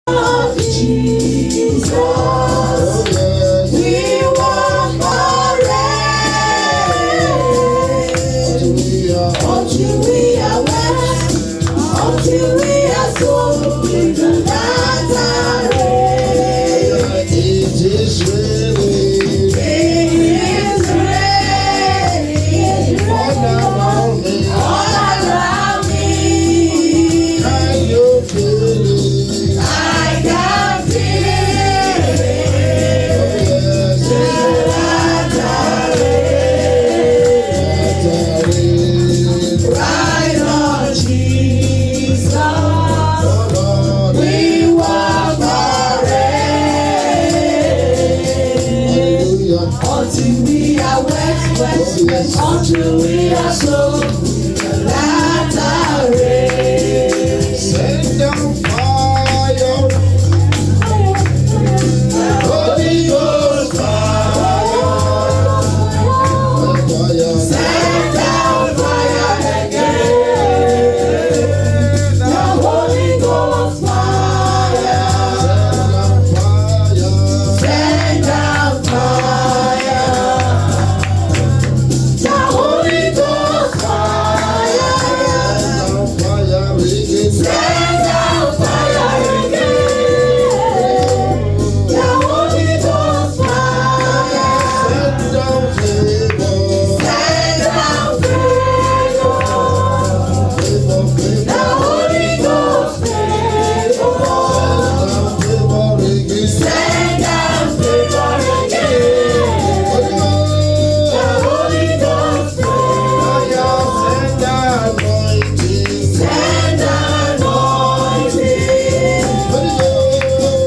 Jesus, we walk until we are wet, until we are soaked in the Nazareth. It is raining all around me. Can you feel it? I can feel it. Right on, Jesus. We walk until we are wet, until we are soaked in the Nazareth. Send down fire, Holy Ghost fire. Send down fire again, the Holy Ghost fire. Send down fire, the Holy Ghost fire. Send down fire again, the Holy Ghost fire. Send down favor, send down favor, the Holy Ghost favor. Send down favor again, the Holy Ghost fire. Send anointing, send anointing,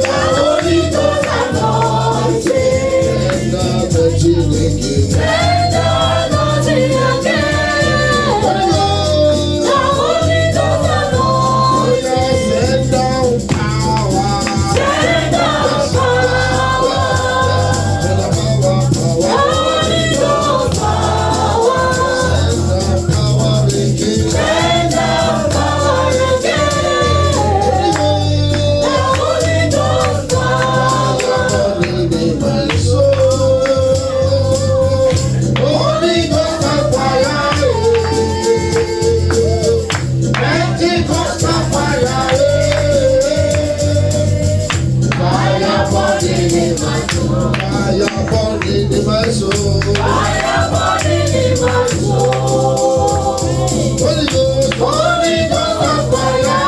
the Holy Ghost anointing. Send anointing again, the Holy Ghost anointing. Send down power, send down power, the Holy Ghost power. Send down power again, the Holy Ghost power. My soul, Holy Ghost fire, Pentecost fire, fire burning in my soul, fire burning in my soul, fire burning in my soul. Holy Ghost fire,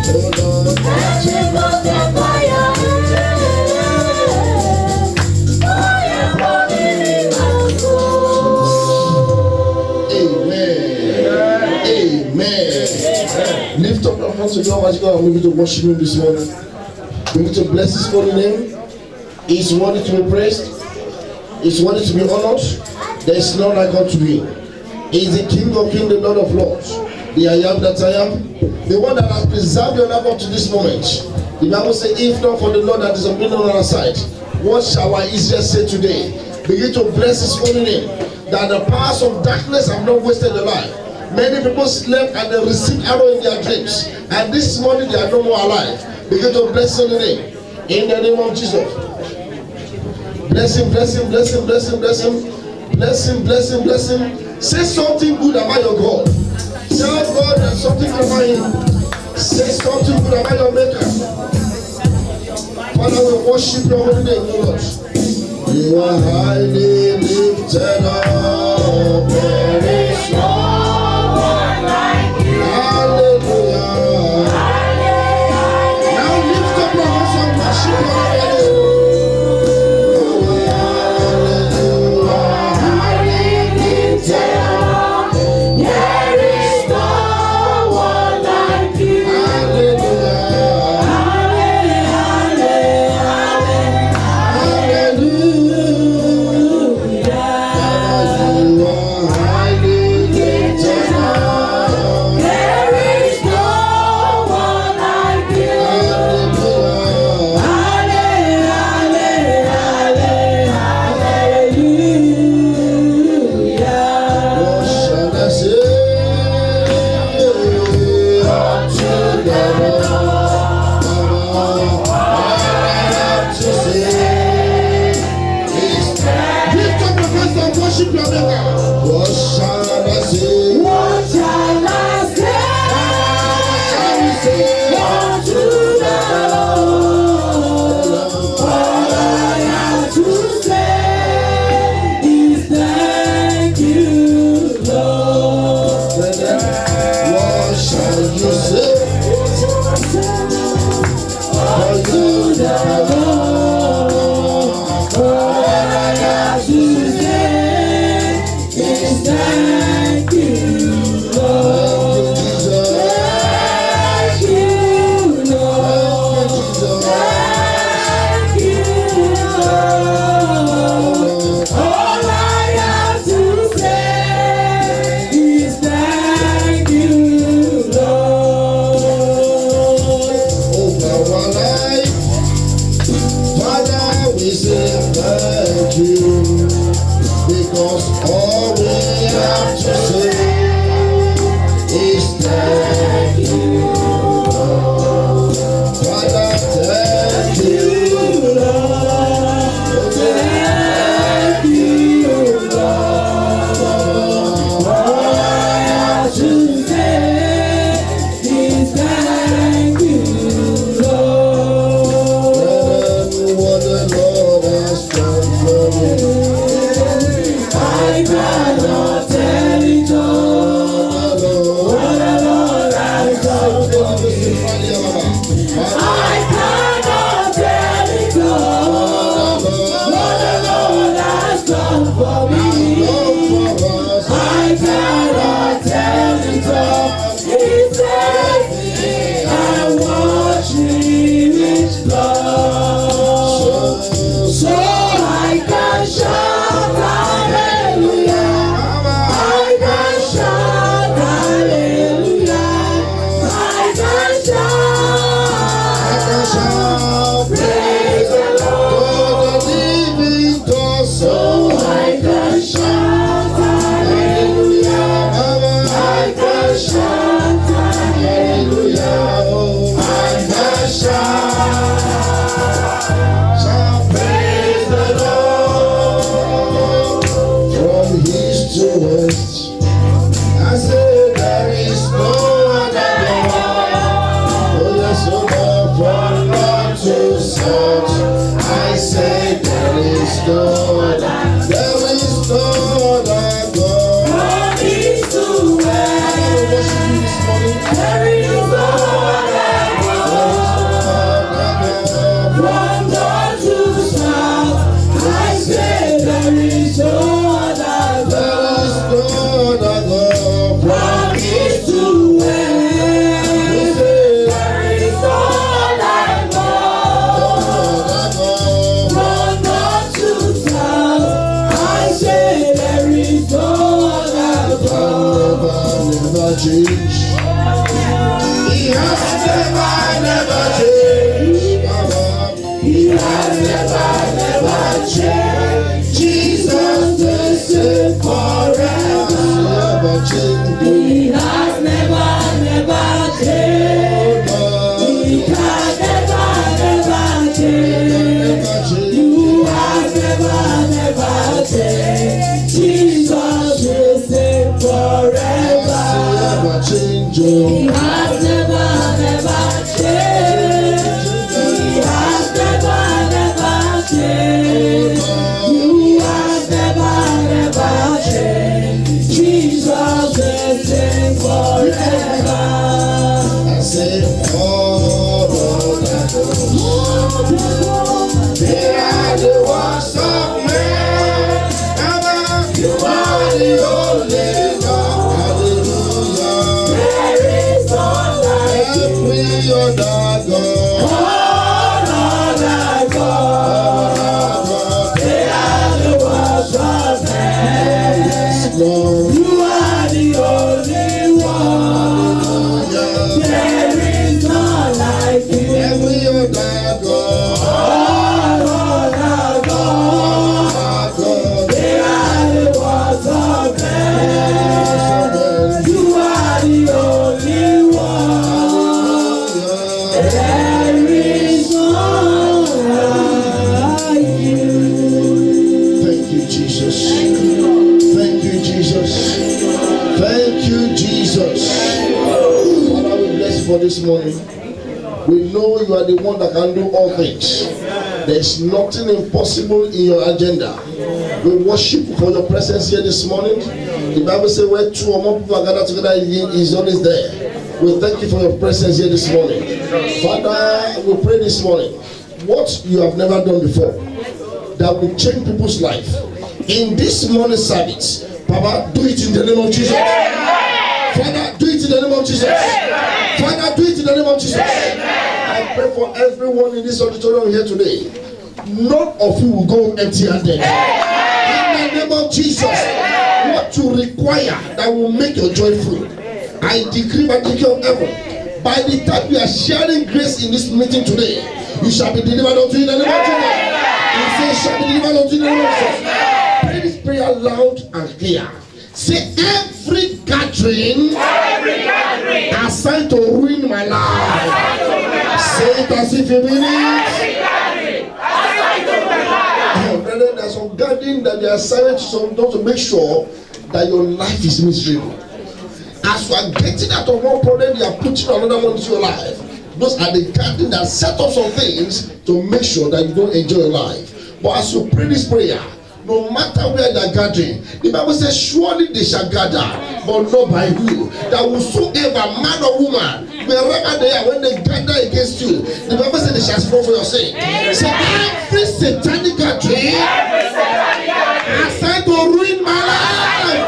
hold on, Pentecost fire, fire burning in my soul. Amen. Amen. Lift up your hands to God as God. We need to worship Him this morning. We need to bless His holy name. He's worthy to be praised. He's worthy to be honored. There is none like unto Him. He is the King of kings, the Lord of lords. The I am that I am. The one that has preserved your life up to this moment. The Bible says, if not for the Lord that is on our side, what shall our Israel say today? Begin to bless His holy name. That the powers of darkness have not wasted their life. Many people slept and they received arrow in their dreams. And this morning they are no more alive. Begin to bless His holy name. In the name of Jesus. Bless Him, bless Him, bless Him, bless Him, bless Him. Bless Him, bless Him, bless Him. Say something good about your God. Tell God there's something about Him. Say something good about your Maker. Father, we worship your holy name, Lord. You are highly lifted up. There is no one like you. Hallelujah. Now lift up your hands and worship your holy name. Highly lifted up. There is no one like you. Hallelujah. Hallelujah. can never change. You have never changed. Jesus will stay forever. He has never changed. He has never changed. You have never changed. Jesus will stay forever. I say, all of that. They are the works of man. You are the only God. Hallelujah. There is none like you. Every other God. All other gods, they are the works of man. Yes, Lord. You are the only one. There is none like you. Every other God. All other gods, they are the works of man. You are the only one. There is none like you. Thank you, Jesus. Thank you, Jesus. Thank you, Jesus. Father, we bless you for this morning. We know you are the one that can do all things. There's nothing impossible in your agenda. We worship you for your presence here this morning. The Bible says where two or more people are gathered together, He is always there. We thank you for your presence here this morning. Father, we pray this morning, what you have never done before, that will change people's life. In this morning service, Papa, do it in the name of Jesus. Father, do it in the name of Jesus. Father, do it in the name of Jesus. I pray for everyone in this auditorium here today. None of you will go empty-handed. In the name of Jesus, what you require that will make your joy full, I decree by the decree of heaven, by the time you are sharing grace in this meeting today, you shall be delivered unto you in the name of Jesus. You say, shall be delivered unto you in the name of Jesus. Pray this prayer loud and clear. Say, every gathering assigned to ruin my life. Say it as if you mean it. Brother, there's some gathering that they are assigned to some to make sure that your life is miserable. As you are getting out of one problem, you are putting another one into your life. Those are the gathering that set up some things to make sure that you don't enjoy your life. But as you pray this prayer, no matter where they are gathering, the Bible says, surely they shall gather, but not by you. That whosoever, man or woman, wherever they are, when they gather against you, the Bible says they shall fall for your sake. So every satanic gathering assigned to ruin my life,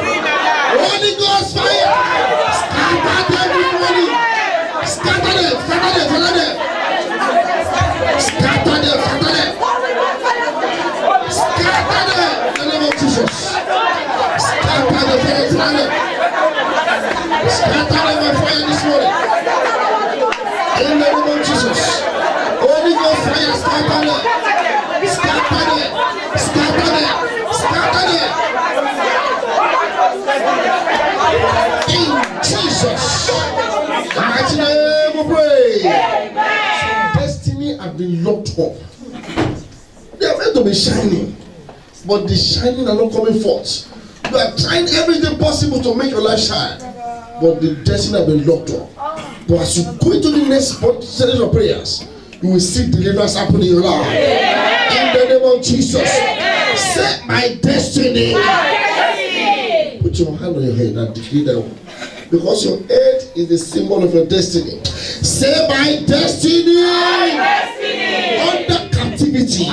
Holy Ghost fire, scatter them everybody. Scatter them, scatter them, scatter them. Scatter them, scatter them. Scatter them in the name of Jesus. Scatter them, scatter them. Scatter them by fire this morning. In the name of Jesus. Holy Ghost fire, scatter them. Scatter them. Scatter them. Scatter them. In Jesus' mighty name we pray. Some destiny have been locked up. They are meant to be shining, but the shining are not coming forth. You are trying everything possible to make your life shine, but the destiny have been locked up. But as you go into the next series of prayers, you will see deliverance happen in your life. In the name of Jesus, set my destiny. Put your hand on your head and decree that one. Because your head is the symbol of your destiny. Say my destiny, under captivity.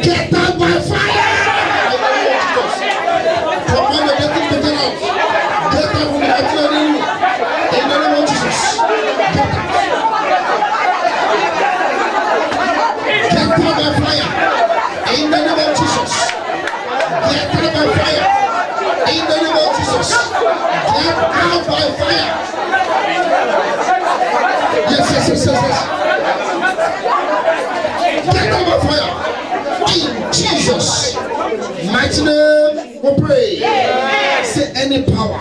Get out by fire. Come on, get out. Get out from the enemy. In the name of Jesus. Get out by fire. In the name of Jesus. Get out by fire. In the name of Jesus. Get out by fire. Yes. Get out by fire. In Jesus' mighty name we pray. Say any power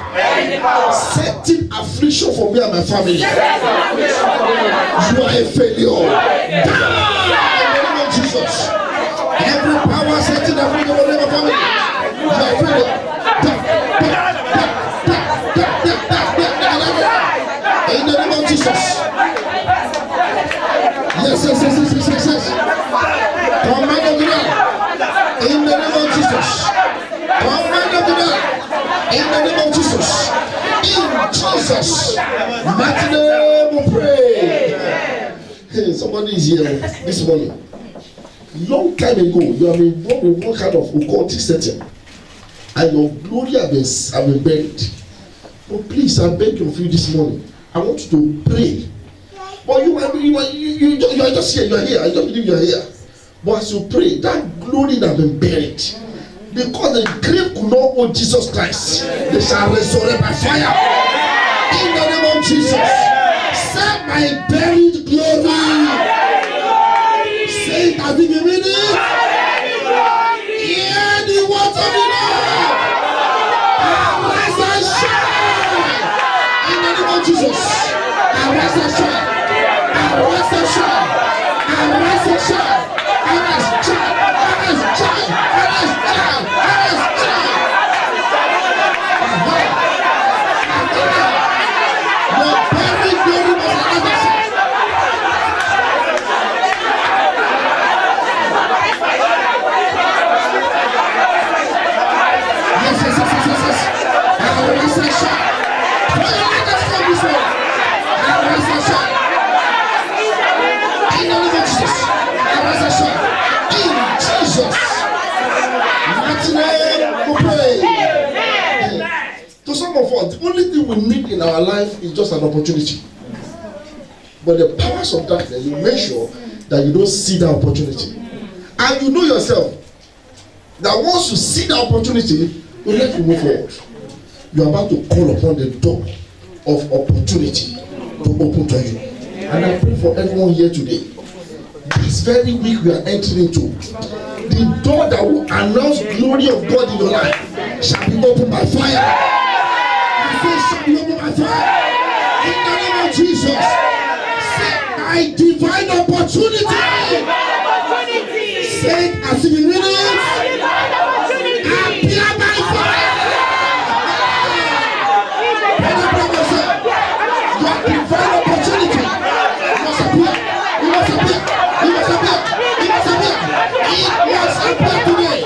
setting affliction for me and my family. You are a failure. Die in the name of Jesus. Every power setting affliction for me and my family. You are a failure. In the name of Jesus. Yes. Command of the Lord. In the name of Jesus. Command of the Lord. In the name of Jesus. In Jesus' mighty name we pray. Hey, somebody is here this morning. Long time ago, you have been involved in one kind of occultic setting, and your glory have been buried. But please, I beg of you this morning. I want you to pray. But you are just here. You are here. I don't believe you are here. But as you pray, that glory that has been buried, because the grave could not hold Jesus Christ, they shall resurrect by fire. In the name of Jesus, set my buried glory. Say it as if you mean it. Hear the words of the Lord. Arise and shine. In the name of Jesus, arise and shine. Arise and shine. Arise and shine. Arise, shine. Arise, shine. Arise, shine. Arise, shine. Your buried glory must arise. Yes. Arise and shine. Let us come this way. Arise and shine. In the name of Jesus. Arise and shine. In Jesus' mighty name we pray. To some of us, the only thing we need in our life is just an opportunity. But the powers of darkness, you make sure that you don't see that opportunity. And you know yourself that once you see the opportunity, you let you move forward. You are about to call upon the door of opportunity to open to you. And I pray for everyone here today. This very week we are entering into, the door that will announce glory of God in your life shall be opened by fire. I say shall be opened by fire. In the name of Jesus. Say my divine opportunity. Say it as if you mean it. Appear by fire. Your divine opportunity must appear. It must appear. It must appear. It must appear. It must appear today.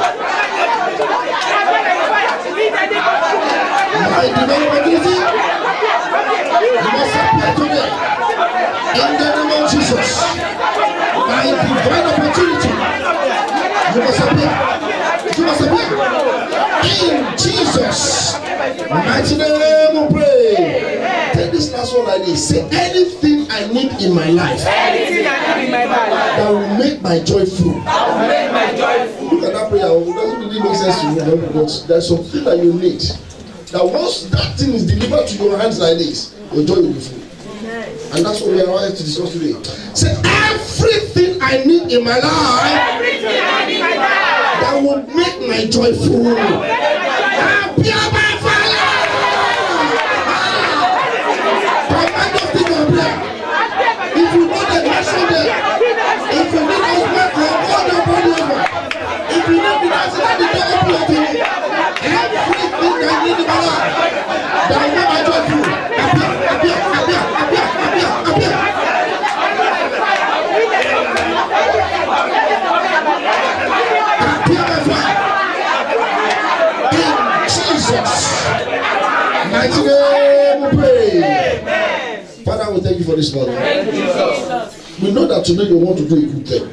My divine opportunity must appear today. In the name of Jesus. My divine opportunity, you must appear. You must appear. In Jesus' mighty name we pray. Take this last one like this. Say anything I need in my life that will make my joy full. Look at that prayer. It doesn't really make sense to you, but there's something that you need. That once that thing is delivered to your hands like this, your joy will be full. And that's what we are wanting to discuss today. Say everything I need in my life that will make my joy full. Appear by fire. Command of the God. If you want a blessing there, if you need us back for all the body over, if you need the answer that the God will open you, everything I need in my life that will make my joy full. Appear. Mighty name we pray. Amen. Father, we thank you for this morning. Thank you, Jesus. We know that today you want to do a good thing.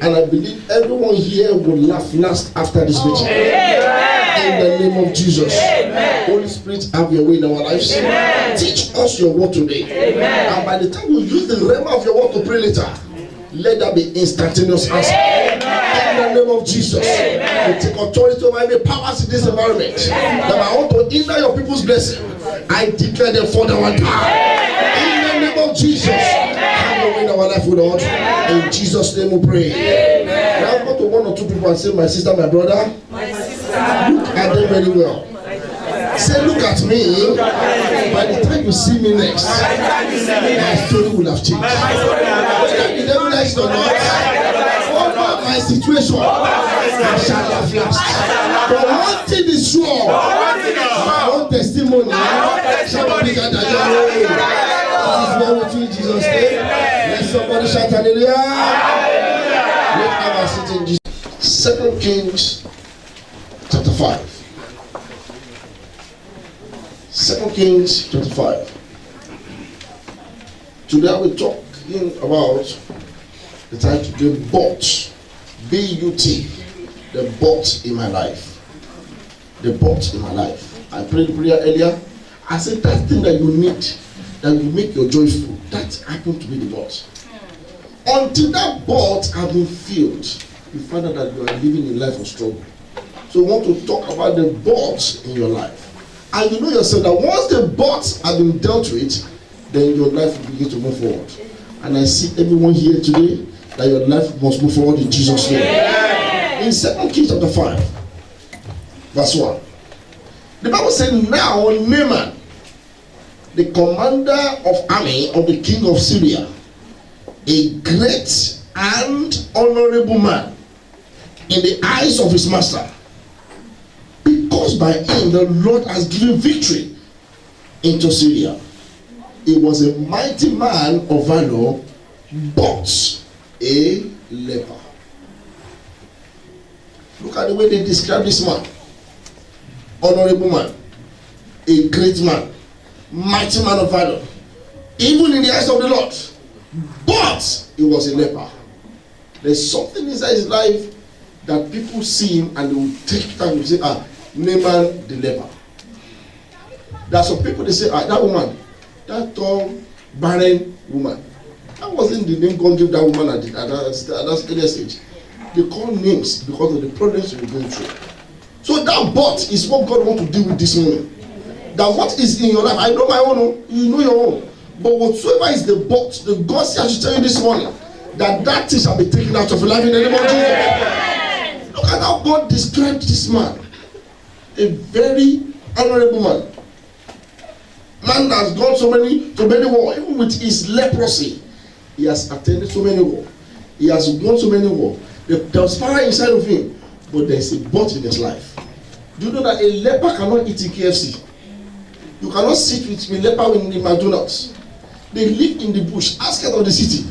And I believe everyone here will laugh last after this meeting. In the name of Jesus. Amen. Holy Spirit, have your way in our lives. Amen. Teach us your word today. Amen. And by the time we use the realm of your word to pray later, let that be instantaneous answer. In the name of Jesus. Amen. We take authority over every powers in this environment that I want to hinder your people's blessing. I declare them for our time. In the name of Jesus. Have your way in our life, Lord. In Jesus' name we pray. Amen. Now go to one or two people and say, my sister, my brother. My sister. Look at them very well. Say, look at me. By the time you see me next, my story will have changed. Whether the devil likes it or not, over my situation, I shall have flashed. But one thing is sure, my own testimony shall be bigger than your own. It is well with you in Jesus' name. Let somebody shout hallelujah. Let our sit in Jesus. 2 Kings chapter 5. 2 Kings chapter 5. Today we're talking about the title, the but, B-U-T, the but in my life. The but in my life. I prayed prayer earlier. I said that thing that you need, that will make your joyful, that happened to be the but. Until that but has been filled, you find out that you are living a life of struggle. So we want to talk about the but in your life. And you know yourself that once the but have been dealt with, then your life will begin to move forward. And I see everyone here today that your life must move forward in Jesus' name. Yeah. In 2 Kings chapter 5, verse 1, the Bible said, now Naaman, the commander of army of the king of Syria, a great and honorable man in the eyes of his master, because by him the Lord has given victory into Syria. He was a mighty man of valor, but a leper. Look at the way they describe this man. Honorable man, a great man, mighty man of valor, even in the eyes of the Lord, but he was a leper. There's something inside his life that people see him and they will take time to say, Naaman the leper. There are some people, they say, that woman, that tall, barren woman. That wasn't the name God gave that woman at that earlier stage. They call names because of the problems you're going through. So that but is what God wants to deal with this morning. That what is in your life, I know my own, you know your own. But whatsoever is the but, the God says I should tell you this morning, that thing shall be taken out of your life in the name of Jesus. Look at how God described this man. A very honorable man. Man that has gone so many wars, even with his leprosy. He has attended so many wars. He has won so many wars. There was fire inside of him, but there is a but in his life. Do you know that a leper cannot eat in KFC? You cannot sit with a leper in the McDonald's. They live in the bush, outskirts of the city.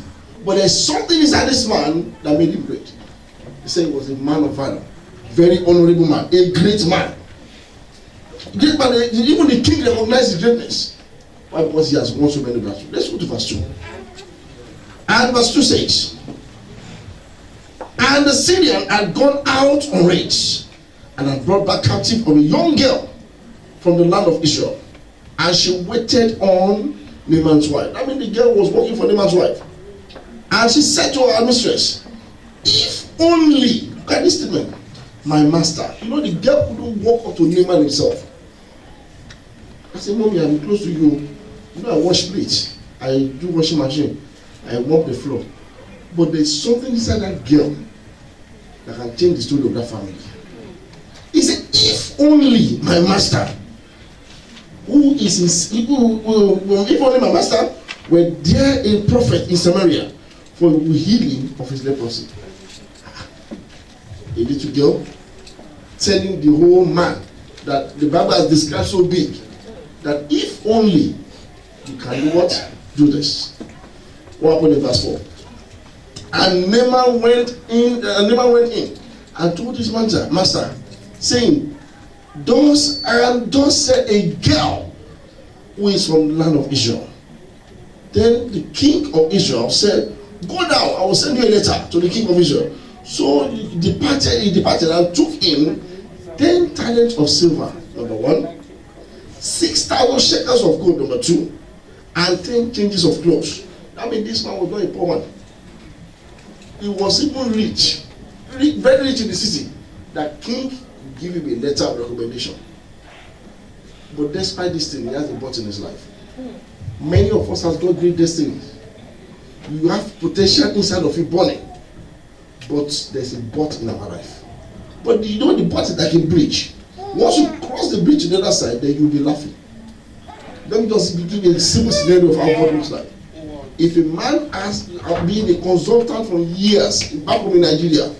But there's something inside this man that made him great. He said he was a man of valor, very honorable man, a great man. Great man, even the king recognized his greatness. Why? Because he has won so many battles. Let's go to verse 2. And verse 2 says, and the Syrian had gone out on raids and had brought back captive of a young girl from the land of Israel. And she waited on Naaman's wife. I mean, the girl was working for Naaman's wife. And she said to her mistress, if only, look at this statement, my master. You know, the girl couldn't walk up to Naaman himself. I said, Mommy, I'm close to you. You know, I wash plates. I do washing machine. I mop the floor. But there's something inside that girl that can change the story of that family. He said, if only my master, if only my master were there a prophet in Samaria for the healing of his leprosy. A little girl telling the whole man that the Bible has described so big that if only you can do what? Do this. What happened in verse 4? And Naaman went in and told his master, saying, thus said a girl who is from the land of Israel. Then the king of Israel said, go down, I will send you a letter to the king of Israel. So he departed and took him 10 talents of silver, number 1, 6,000 shekels of gold, number 2, and 10 changes of clothes. I mean, this man was not a poor man. He was even rich, very rich in the city. The king gave him a letter of recommendation. But despite this thing, he has a but in his life. Many of us have got great destinies. You have potential inside of you burning. But there's a but in our life. But you know the but is like a bridge. Once you cross cross the bridge to the other side, then you'll be laughing. Let me just give you a simple scenario of how God looks like. If a man has been a consultant for years back home in Nigeria,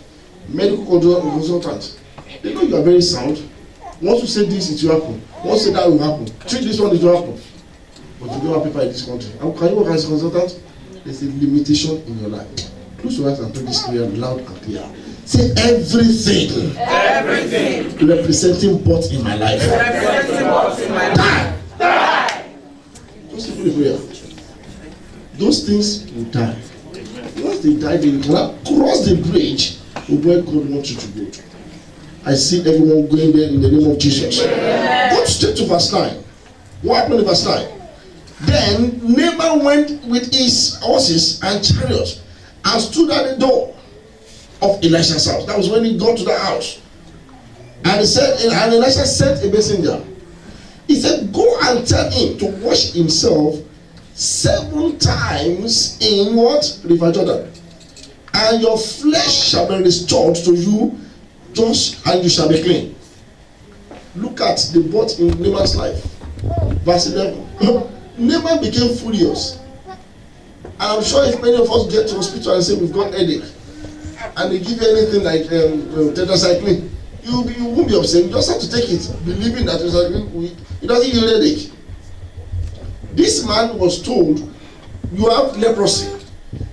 medical consultant, they know you are very sound. Once you say this, it will happen. Once you say that, will happen. Treat this one, it will happen. But you don't have people in this country. How can you work as a consultant? There's a limitation in your life. Close your eyes and pray this prayer loud and clear. Say everything. Everything. Representing birth in my life. Representing birth in my life. Die. Just pray the prayer. Those things will die. Once they die, they will cross the bridge of where God wants you to go to. I see everyone going there in the name of Jesus. Go straight to verse 9. What happened in verse 9? Then Naaman went with his horses and chariots and stood at the door of Elisha's house. That was when he got to the house. And he said, and Elisha sent a messenger. He said, go and tell him to wash himself 7 times in what? River Jordan. And your flesh shall be restored to you, and you shall be clean. Look at the birth in Naaman's life. Verse 11. Naaman became furious. And I'm sure if many of us get to hospital and say we've got headache, and they give you anything like tetracycline, you won't be upset. You just have to take it, believing that it doesn't give you headache. This man was told, you have leprosy,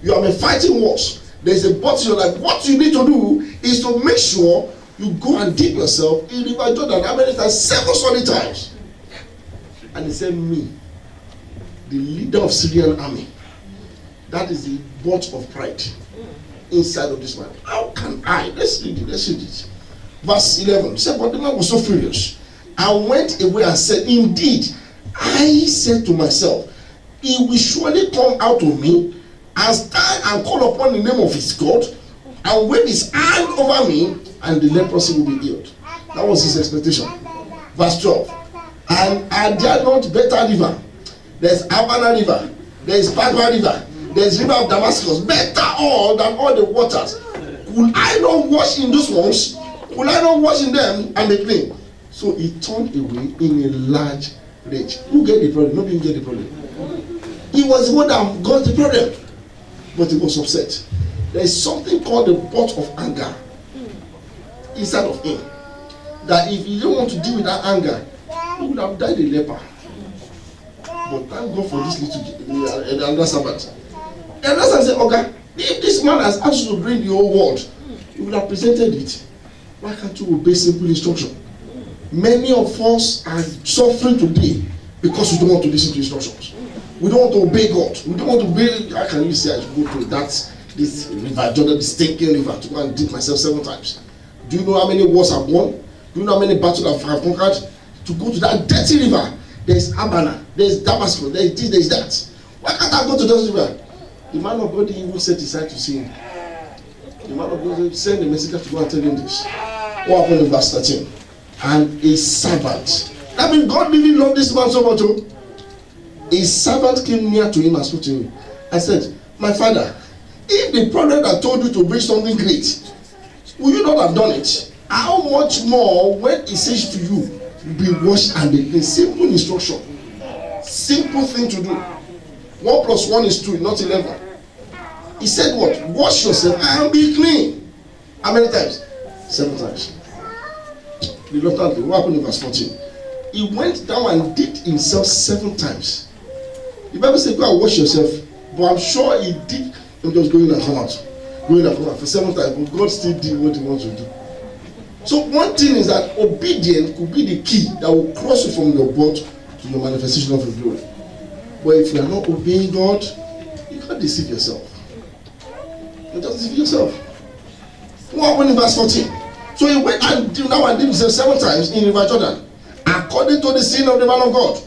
you have been fighting wars, there's a birth in your life. What you need to do is to make sure you go and dip yourself in River Jordan. How many times? 7 solid times. And he said, me, the leader of Syrian army, that is the birth of pride inside of this man. How can I? Let's read it. Verse 11. He said, but the man was so furious and went away and said, indeed, I said to myself, he will surely come out of me and stand and call upon the name of his God and wave his hand over me, and the leprosy will be healed. That was his expectation. Verse 12. And are there not better river? There's Abana river, there's Bagua river, there's river of Damascus, better all than all the waters. Will I not wash in those ones? Will I not wash in them and be clean? So he turned away in a large rage. Who get the problem? Nobody get the problem. He was the one that got the problem, but he was upset. There is something called the pot of anger inside of him, that if you don't want to deal with that anger, he would have died a leper. But thank God for this little elder servant. The elder servant said, okay, if this man has asked you to bring the whole world, he would have presented it. Why can't you obey simple instruction? Many of us are suffering today because we don't want to listen to instructions. We don't want to obey God. We don't want to obey. How can you say I should go to this river, Jordan, this stinking river, to go and dip myself 7 times? Do you know how many wars I've won? Do you know how many battles I've conquered? To go to that dirty river, there's Abana, there's Damascus, there's this, there's that. Why can't I go to those river? The man of God didn't even set his side to see him. The man of God sent the messenger to go and tell him this. What happened in verse 13? And a servant. That means God really loved this man so much. A servant came near to him and spoke to him and said, my father, if the prophet had told you to bring something great, will you not have done it? How much more when he says to you, be washed and be clean? Simple instruction. Simple thing to do. 1 + 1 is 2, not 11. He said what? Wash yourself and be clean. How many times? 7 times. Reluctantly, what happened in verse 14? He went down and dipped himself 7 times. The Bible says, go and wash yourself. But I'm sure he did. He was going and come out. Going and come out for 7 times. But God still did what he wants to do. So one thing is that obedience could be the key that will cross you from your birth to your manifestation of your glory. But if you are not obeying God, you can't deceive yourself. You just deceive yourself. What happened in verse 14? So he went and dipped himself 7 times in River Jordan, according to the sin of the man of God,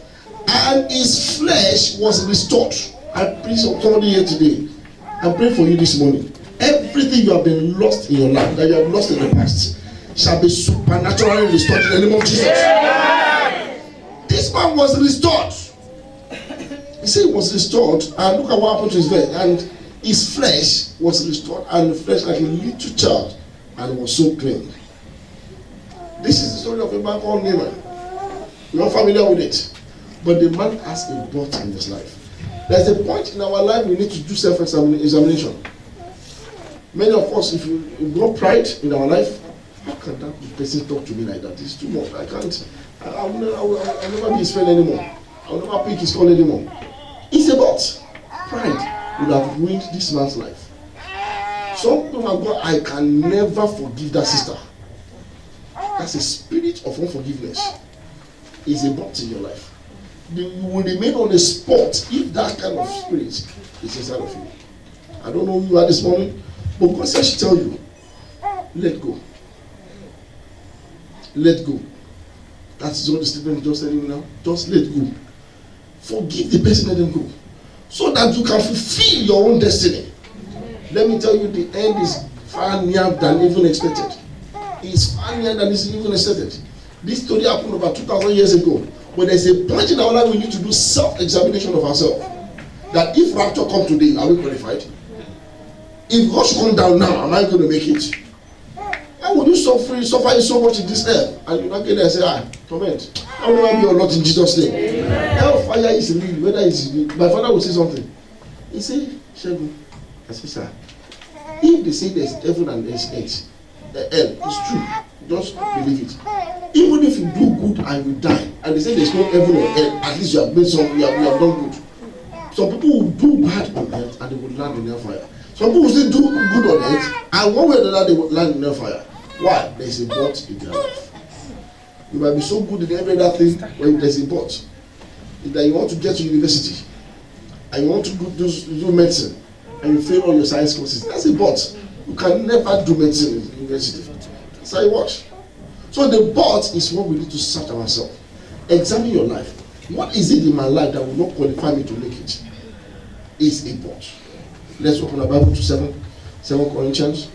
and his flesh was restored. I pray for somebody here today. I pray for you this morning. Everything you have been lost in your life, that you have lost in the past, shall be supernaturally restored in the name of Jesus. This man was restored. He said he was restored, and look at what happened to his flesh. And his flesh was restored, and the flesh like a little child, and was so clean. This is the story of a man called Naaman. We're not familiar with it. But the man has a but in his life. There's a point in our life we need to do self-examination. Many of us, if we got pride in our life, how can that person talk to me like that? It's too much. I can't. I'll never be his friend anymore. I'll never pick his call anymore. It's about pride would have ruined this man's life. Some people have got, I can never forgive that sister. That's a spirit of unforgiveness. It's a but in your life. You will remain on the spot if that kind of spirit is inside of you. I don't know who you are this morning, but God says she tell you, let go. Let go. That's what the statement just telling you now. Just let go. Forgive the person, let them go. So that you can fulfill your own destiny. Let me tell you, the end is far nearer than even expected. It's far nearer than is even expected. This story happened over 2,000 years ago. But there's a point in our life we need to do self-examination of ourselves. That if rapture come today, are we qualified? If God should come down now, am I going to make it? Why would you suffer so much in this hell? And you not get there and say, torment. I will never be your Lord in Jesus' name. Hellfire is real, whether it's real. My father will say something. He say, Shegun, I say, sir, if they say there's heaven and there's hell, it's true. Just believe it. Even if you do good and you die, and they say there's no heaven or hell, at least you have made some, you have done good. Some people will do bad on earth and they will land in hellfire. Some people will still do good on earth, and one way or another they will land in hellfire. Why? There's a but in their life. You might be so good in every other thing, but there's a but. If that you want to get to university, and you want to do medicine, and you fail all your science courses, that's a but. You can never do medicine in university. That's how it works. So the but is what we need to search ourselves. Examine your life. What is it in my life that will not qualify me to make it? It's a but. Let's open our Bible to 7 Corinthians.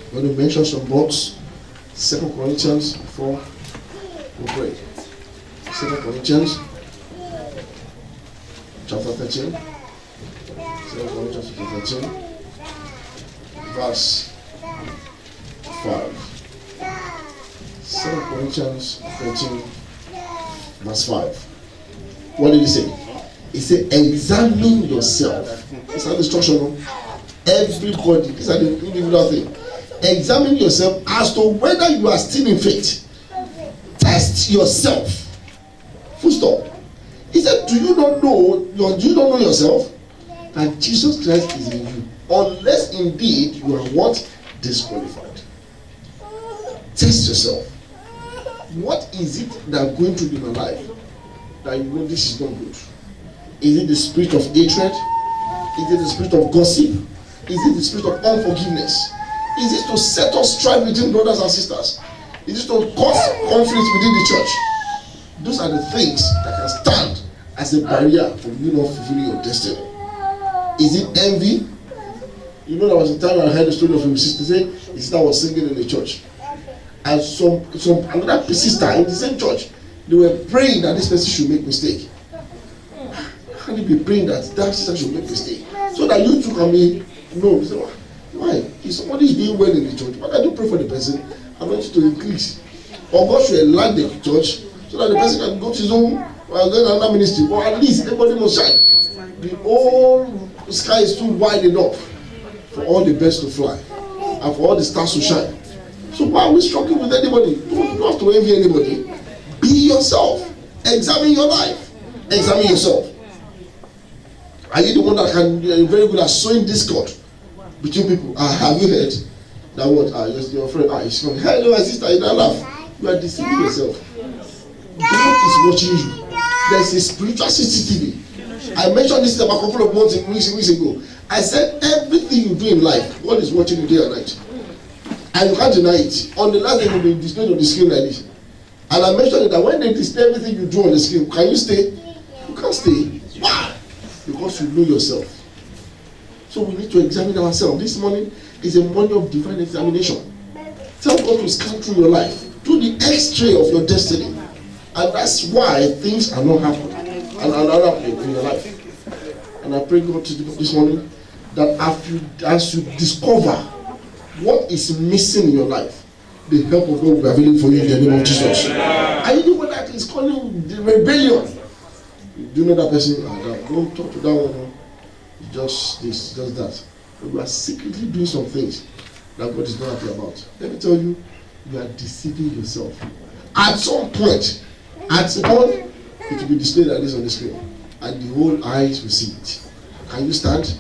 I'm going to mention some buts. 2 Corinthians before we pray. 2 Corinthians chapter 13. 2 Corinthians chapter 13. Verse 5. 2 Corinthians 13, verse 5. What did he say? He said, examine yourself. It's an instruction. Everybody, these are the individual thing. Examine yourself as to whether you are still in faith. Test yourself. Full stop. He said, do you not know yourself? That Jesus Christ is in you. Unless indeed you are what? Disqualified. Test yourself. What is it that going through in my life that you know this is not good? Is it the spirit of hatred? Is it the spirit of gossip? Is it the spirit of unforgiveness? Is it to set us strife between brothers and sisters? Is it to cause conflict within the church? Those are the things that can stand as a barrier for you not fulfilling your destiny. Is it envy? You know, there was a time I heard the story of a sister say his sister was singing in the church. And some another sister in the same church, they were praying that this person should make mistake. How can you be praying that sister should make mistake? So that you too can be, no, you say, why? If somebody is doing well in the church, why can't you pray for the person and want you to increase? Or God should enlarge the church so that the person can go to his own or go to another ministry. Or at least everybody must shine. The whole sky is too wide enough for all the birds to fly and for all the stars to shine. So why are we struggling with anybody? You don't have to envy anybody. Be yourself. Examine your life. Examine yourself. Are you the one that can be very good at sowing discord between people? Have you heard that what? Your friend, he's coming. Hello, my sister, you don't laugh. You are deceiving yourself. God is watching you. There's a spiritual CCTV. I mentioned this about a couple of weeks ago. I said everything you do in life, God is watching you day and night. And you can't deny it. On the last day, you'll be displayed on the screen like this. And I mentioned that when they display everything you do on the screen, can you stay? You can't stay. Why? Because you know yourself. So we need to examine ourselves. This morning is a morning of divine examination. Tell God to scan through your life. Do the X-ray of your destiny. And that's why things are not happening and are not happening in your life. And I pray God this morning that as you discover what is missing in your life, the help of God will be available for you in the name of Jesus. And you know what that is calling the rebellion. Do you know that person? Don't talk to that one. Just this, just that. But you are secretly doing some things that God is not happy about. Let me tell you, you are deceiving yourself. At some point, it will be displayed like this on the screen, and the whole eyes will see it. Can you stand?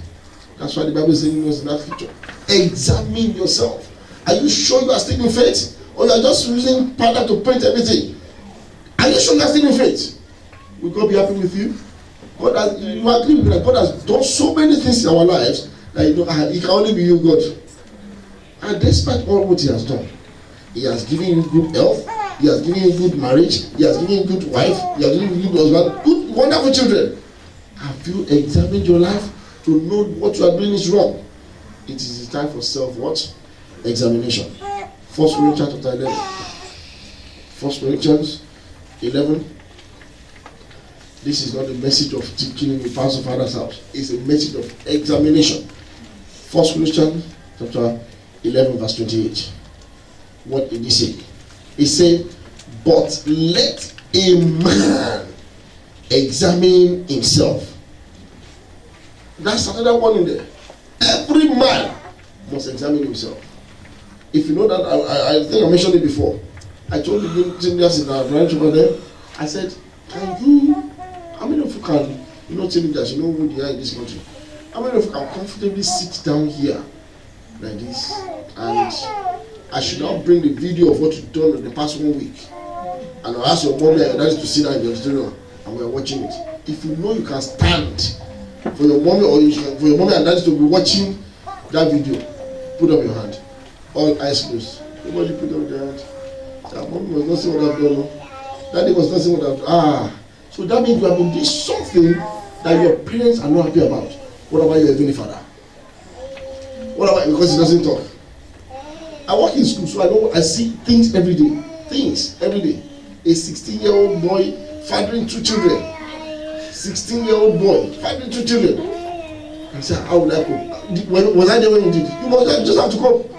That's why the Bible is saying us in that scripture. Examine yourself. Are you sure you are still in faith? Or you are just using powder to paint everything? Are you sure you are still in faith? Will God be happy with you? God has, you agree with that God has done so many things in our lives that you know it can only be you, God. And despite all what He has done, He has given you good health, He has given you good marriage, He has given you good wife, He has given you good husband, good, wonderful children. Have you examined your life to know what you are doing is wrong? It is the time for self-what? Examination. 1 Corinthians chapter 11. 1 Corinthians 11. This is not a message of teaching in the pastor father's house. It's a message of examination. 1 Corinthians chapter 11 verse 28. What did he say? He said, but let a man examine himself. That's another one in there. Every man must examine himself. If you know that, I think I mentioned it before. I told the teenagers in our branch over there, I said, how many of you can, you know teenagers, you know who they are in this country, how many of you can comfortably sit down here like this, and I should now bring the video of what you've done in the past 1 week, and I'll ask your mommy and daddy to sit down in the auditorium, and we're watching it. If you know you can stand for your mommy for your mommy and daddy to be watching that video, put up your hand. All eyes closed. Nobody put up their hand. That mommy was not seeing what I've done. Daddy was not seeing what I've done. So that means you have been doing something that your parents are not happy about. What about your heavenly father? What about, because he doesn't talk? I work in school, so I see things every day. Things every day. A 16-year-old boy fathering 2 children. 16-year-old boy fathering 2 children. I said, how would I cope? Was I there when you did? You must just have to cope.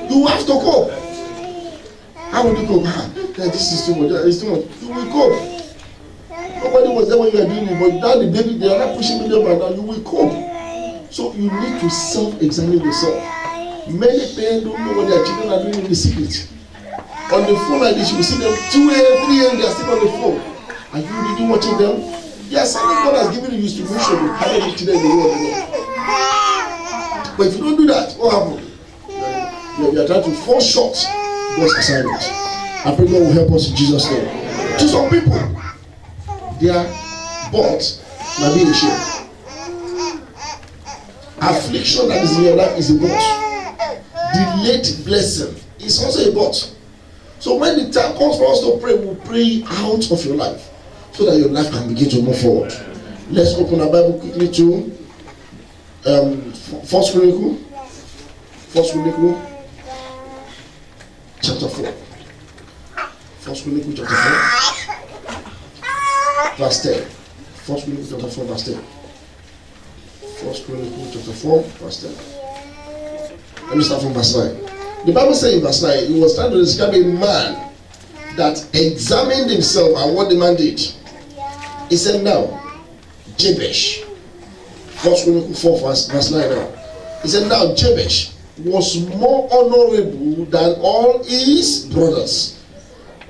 You have to cope. How would you cope? This is too much. It's too much. You will cope. Nobody was there when you were doing it, but now the baby, they are not pushing me down right now. You will cope. So you need to self-examine yourself. Many parents don't know what their children are doing in the secret. On the phone like this, you will see them 2 a.m., 3 a.m., they are still on the phone. Are you really watching them? Yes, God has given you to make sure you carry the children in the world. But if you don't do that, what happens? You are trying to fall short God's assignment. I pray God will help us in Jesus' name. To some people, their but might be a shame. Affliction that is in your life is a but. Delayed blessing is also a but. So when the time comes for us to pray, we'll pray out of your life so that your life can begin to move forward. Let's open our Bible quickly to 1 Chronicles. 1 Chronicles chapter 4. 1 Chronicles chapter 4. Verse 10. 1 Chronicles chapter 4 verse 10. 1 Chronicles chapter 4 verse 10. Let me start from verse 9. The Bible says in verse 9, it was trying to describe a man that examined himself and what the man did. He said, now, Jabesh. 1 Chronicles 4 verse 9 now. He said, now Jabesh was more honorable than all his brothers.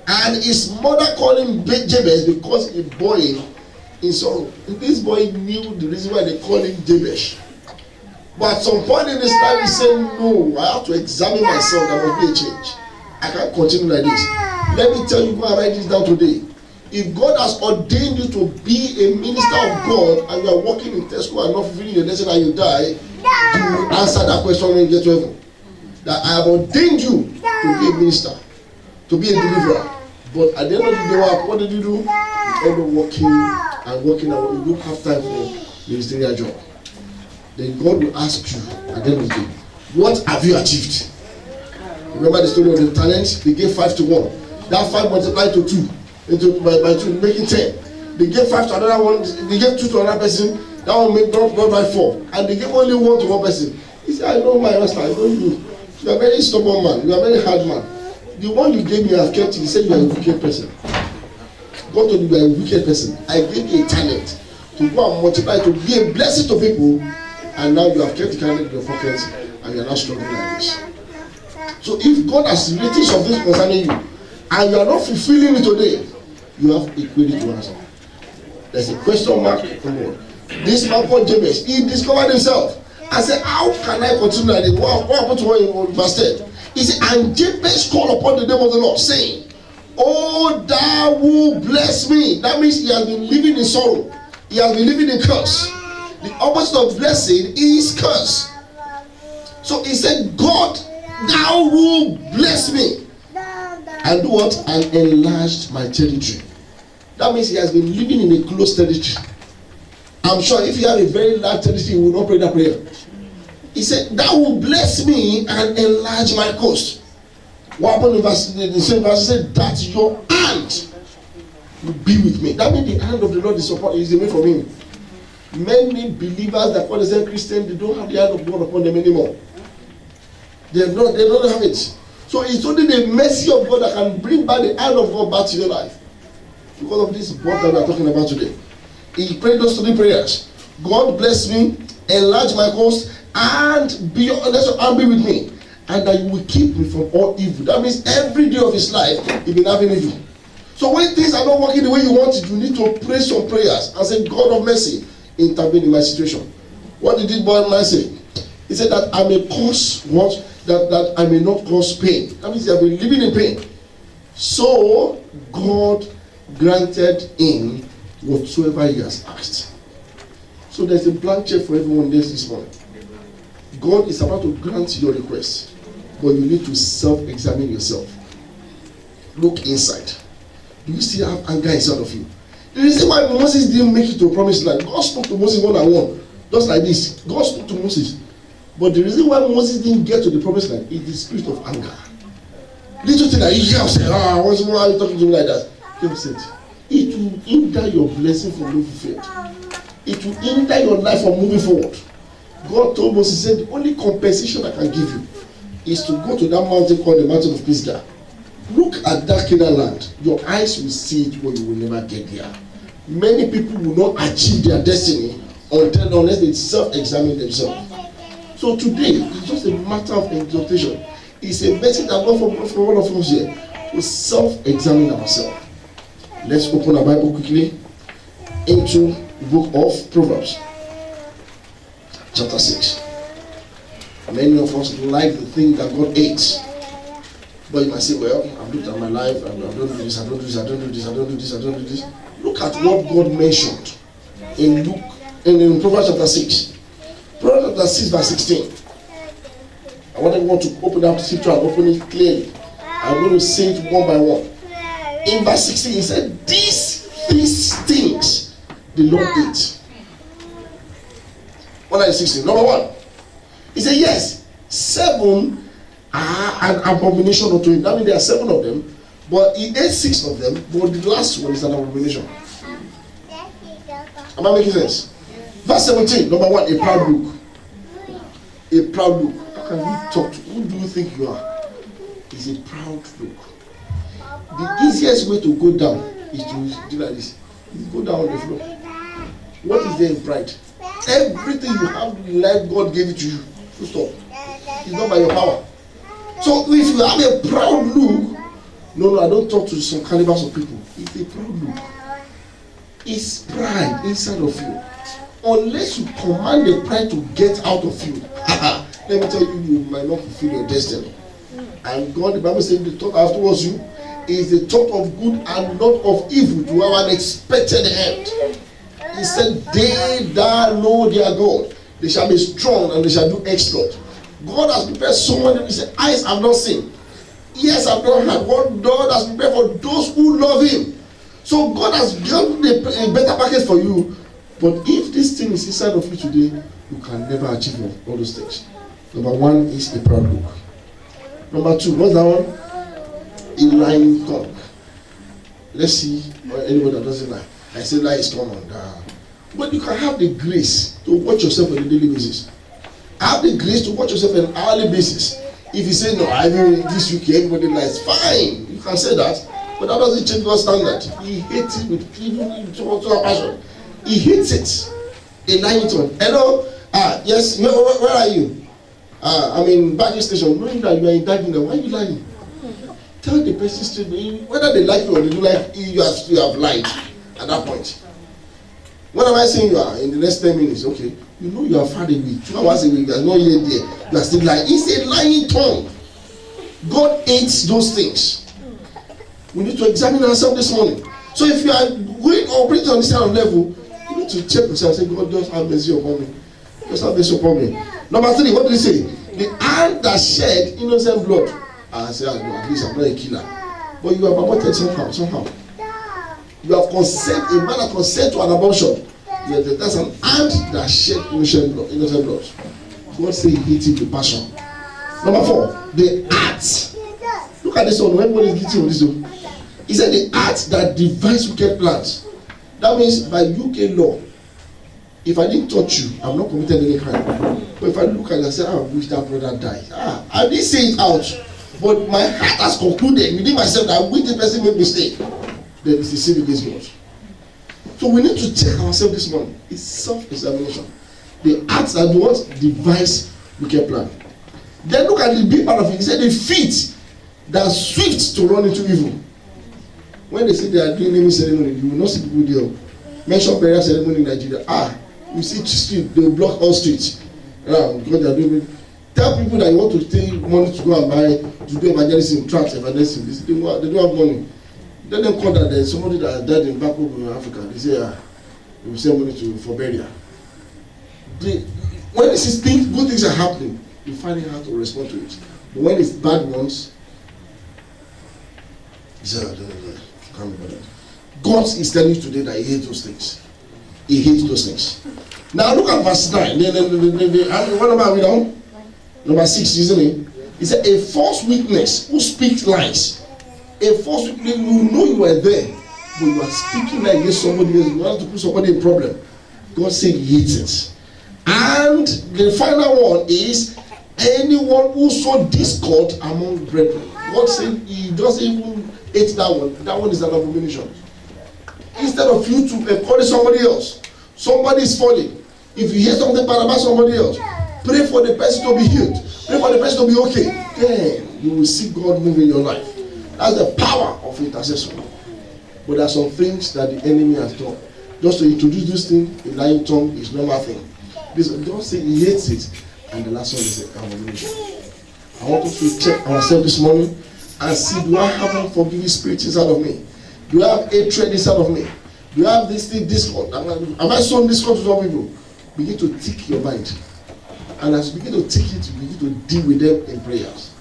And his mother called him Jabesh because he bore him in sorrow. This boy knew the reason why they called him Jabesh. But at some point in his life, he said, no, I have to examine myself. There must be a change. I can't continue like this. Let me tell you, go and write this down today. If God has ordained you to be a minister of God and you are working in Tesco and not fulfilling your destiny and you die, you answer that question when you get to heaven. That I have ordained you to be a minister, to be a deliverer. But at the end of the day, what did you do? You end up working and you don't have time for ministerial job. Then God will ask you at the end of the day, what have you achieved? Remember the story of the talents? They gave 5 to 1. That 5 multiplied to 2. By 2, making 10. They gave 5 to another one. They gave 2 to another person. That one made not by 4. And they gave only 1 to one person. He said, I know my master, I know you. You are a very stubborn man. You are a very hard man. The one you gave me, I have kept it. He said you are a wicked person. God told you you are a wicked person. I gave you a talent to go and multiply, to be a blessing to people, and now you have kept the talent in your pocket and you are now struggling like this. So if God has written something concerning you and you are not fulfilling it today, you have a query to answer. There's a question mark. This man called Jabez, he discovered himself and said, how can I continue like this? What happened to him in verse 10? He said, and Jabez called upon the name of the Lord, saying, oh, thou who bless me. That means he has been living in sorrow. He has been living in curse. The opposite of blessing is curse. So he said, God, thou who bless me, and do what? And enlarged my territory. That means he has been living in a closed territory. I'm sure if you have a very large territory, you will not pray that prayer. He said, thou will bless me and enlarge my coast. What happened in the same verse? He said, that your hand will be with me. That means the hand of the Lord is away from him. Many believers that call themselves Christian, they don't have the hand of God upon them anymore. They don't have it. So it's only the mercy of God that can bring back the hand of God back to your life. Because of this book that we are talking about today. He prayed those 3 prayers. God bless me, enlarge my coast, and be with me. And that you will keep me from all evil. That means every day of his life, he's been having evil. So when things are not working the way you want it, you need to pray some prayers and say, God of mercy, intervene in my situation. What did this boy man say? He said that I may cause what? That I may not cause pain. That means he has been living in pain. So God granted him whatsoever he has asked. So there's a blank check for everyone this morning. God is about to grant your request, but you need to self-examine yourself. Look inside. Do you still have anger inside of you? The reason why Moses didn't make it to a promised land, God spoke to Moses one-on-one, just like this. God spoke to Moses. But the reason why Moses didn't get to the promised land is the spirit of anger. Little thing that he said, why are you talking to me like that? He said, it will hinder your blessing from being fulfilled. It will hinder your life from moving forward. God told Moses, he said, the only compensation I can give you is to go to that mountain called the mountain of Pisgah. Look at that Canaan land. Your eyes will see it, but you will never get there. Many people will not achieve their destiny unless they self-examine themselves. So today, it's just a matter of exhortation. It's a message that God for all of us here to self-examine ourselves. Let's open our Bible quickly into the book of Proverbs, chapter 6. Many of us like the thing that God hates. But you might say, well, I've looked at my life, and I don't do this, I don't do this, I don't do this, I don't do this, I don't do this. Look at what God mentioned in Proverbs chapter 6. Proverbs chapter 6 verse 16. I want everyone to open up the scripture and open it clearly. I'm going to say it one by one. In verse 16, he said, these things the Lord hates. What are the 16? Number 1. He said, yes, 7 are an abomination unto him. That means there are 7 of them, but he ate 6 of them, but the last one is an abomination. Am I making sense? Verse 17, number 1, a proud look. A proud look. How can you talk to? Who do you think you are? It's a proud look. The easiest way to go down is to do like this. You go down on the floor. What is there in pride? Everything you have in life, God gave it to you. Full stop. It's not by your power. So if you have a proud look, no, I don't talk to some calibers of people. It's a proud look. It's pride inside of you. Unless you command the pride to get out of you, let me tell you, you might not fulfill your destiny. And God, the Bible says, the thought afterwards you is the thought of good and not of evil to have an expected end. He said, they that know their God, they shall be strong and they shall do exploit. God has prepared someone, he said, eyes have not seen, ears have not heard, what God has prepared for those who love him. So God has given a better package for you. But if this thing is inside of you today, you can never achieve all those things. Number 1 is a proud look. Number 2, what's that one? A lying tongue. Let's see anybody that doesn't lie. I say lie is common. But you can have the grace to watch yourself on a daily basis. Have the grace to watch yourself on an hourly basis. If you say, no, I mean this week everybody lies, fine. You can say that. But that doesn't change God's standard. He hates it with even to a passion. He hates it. A lying tongue. Hello? Yes, where are you? I'm in Baggage Station. Knowing that you are in Dagenham, why are you lying? Tell the person straight, whether they like you or they don't like you, you have lied at that point. When am I saying you are in the next 10 minutes? Okay, you know you are far away. 2 hours away, you are not yet there. You are still lying. It's a lying tongue. God hates those things. We need to examine ourselves this morning. So if you are going or operating on this kind of level, you need to check yourself and say, God, just have mercy upon me. Just have mercy upon me. Number 3, what did he say? The hand that shed innocent blood. I say, no, at least I'm not a killer. But you have aborted somehow. You have a man that consent to an abortion. That's an hand that shed innocent blood. God said he hates it with passion. Number 4, the act. Look at this one. Everybody is guilty of this one. He said the act that devises wicked plans. That means by UK law, if I didn't touch you, I'm not committed any crime. But if I look at it and say, I wish that brother died. I didn't say it out. But my heart has concluded within myself that I wish the person made mistake. Then it's a sin against God. So we need to check ourselves this morning. It's self-examination. The acts that do what? Devise wicked plan. Then look at the big part of it. He said the feet that swift to run into evil. When they say they are doing naming ceremony, you will not see people there. Mention prayer ceremony in Nigeria. You see street, they will block all streets. Because they are doing. Tell people that you want to take money to go and buy, to do evangelism, tracts, evangelism. They don't have money. Then they call that there's somebody that has died in back home in Africa. They say, they will send money for burial. When they see good things are happening, you find out how to respond to it. But when it's bad ones, he said, can't be bothered. God is telling you today that he hates those things. He hates those things. Now look at verse 9. What number are we down? Number 6, isn't it? He said, a false witness who speaks lies. A false witness, you know you are there, but you are speaking like against somebody else. You want to put somebody in problem. God said he hates it. And the final one is anyone who sow discord among brethren. God said he doesn't even hate that one. That one is an abomination. Instead of you to encourage somebody else, somebody is falling. If you hear something bad about somebody else, pray for the person to be healed. Pray for the person to be okay. Then you will see God move in your life. That's the power of intercession. But there are some things that the enemy has done. Just to introduce this thing, a lying tongue is normal thing. God said he hates it. And the last one is an abomination. I want us to check ourselves this morning and see, do I have unforgiving spirit inside of me? Do I have hatred inside of me? Do I have this thing, discord? Am I sown discord to some people? Begin to tick your mind. And as you begin to tick it, you begin to deal with them in prayers.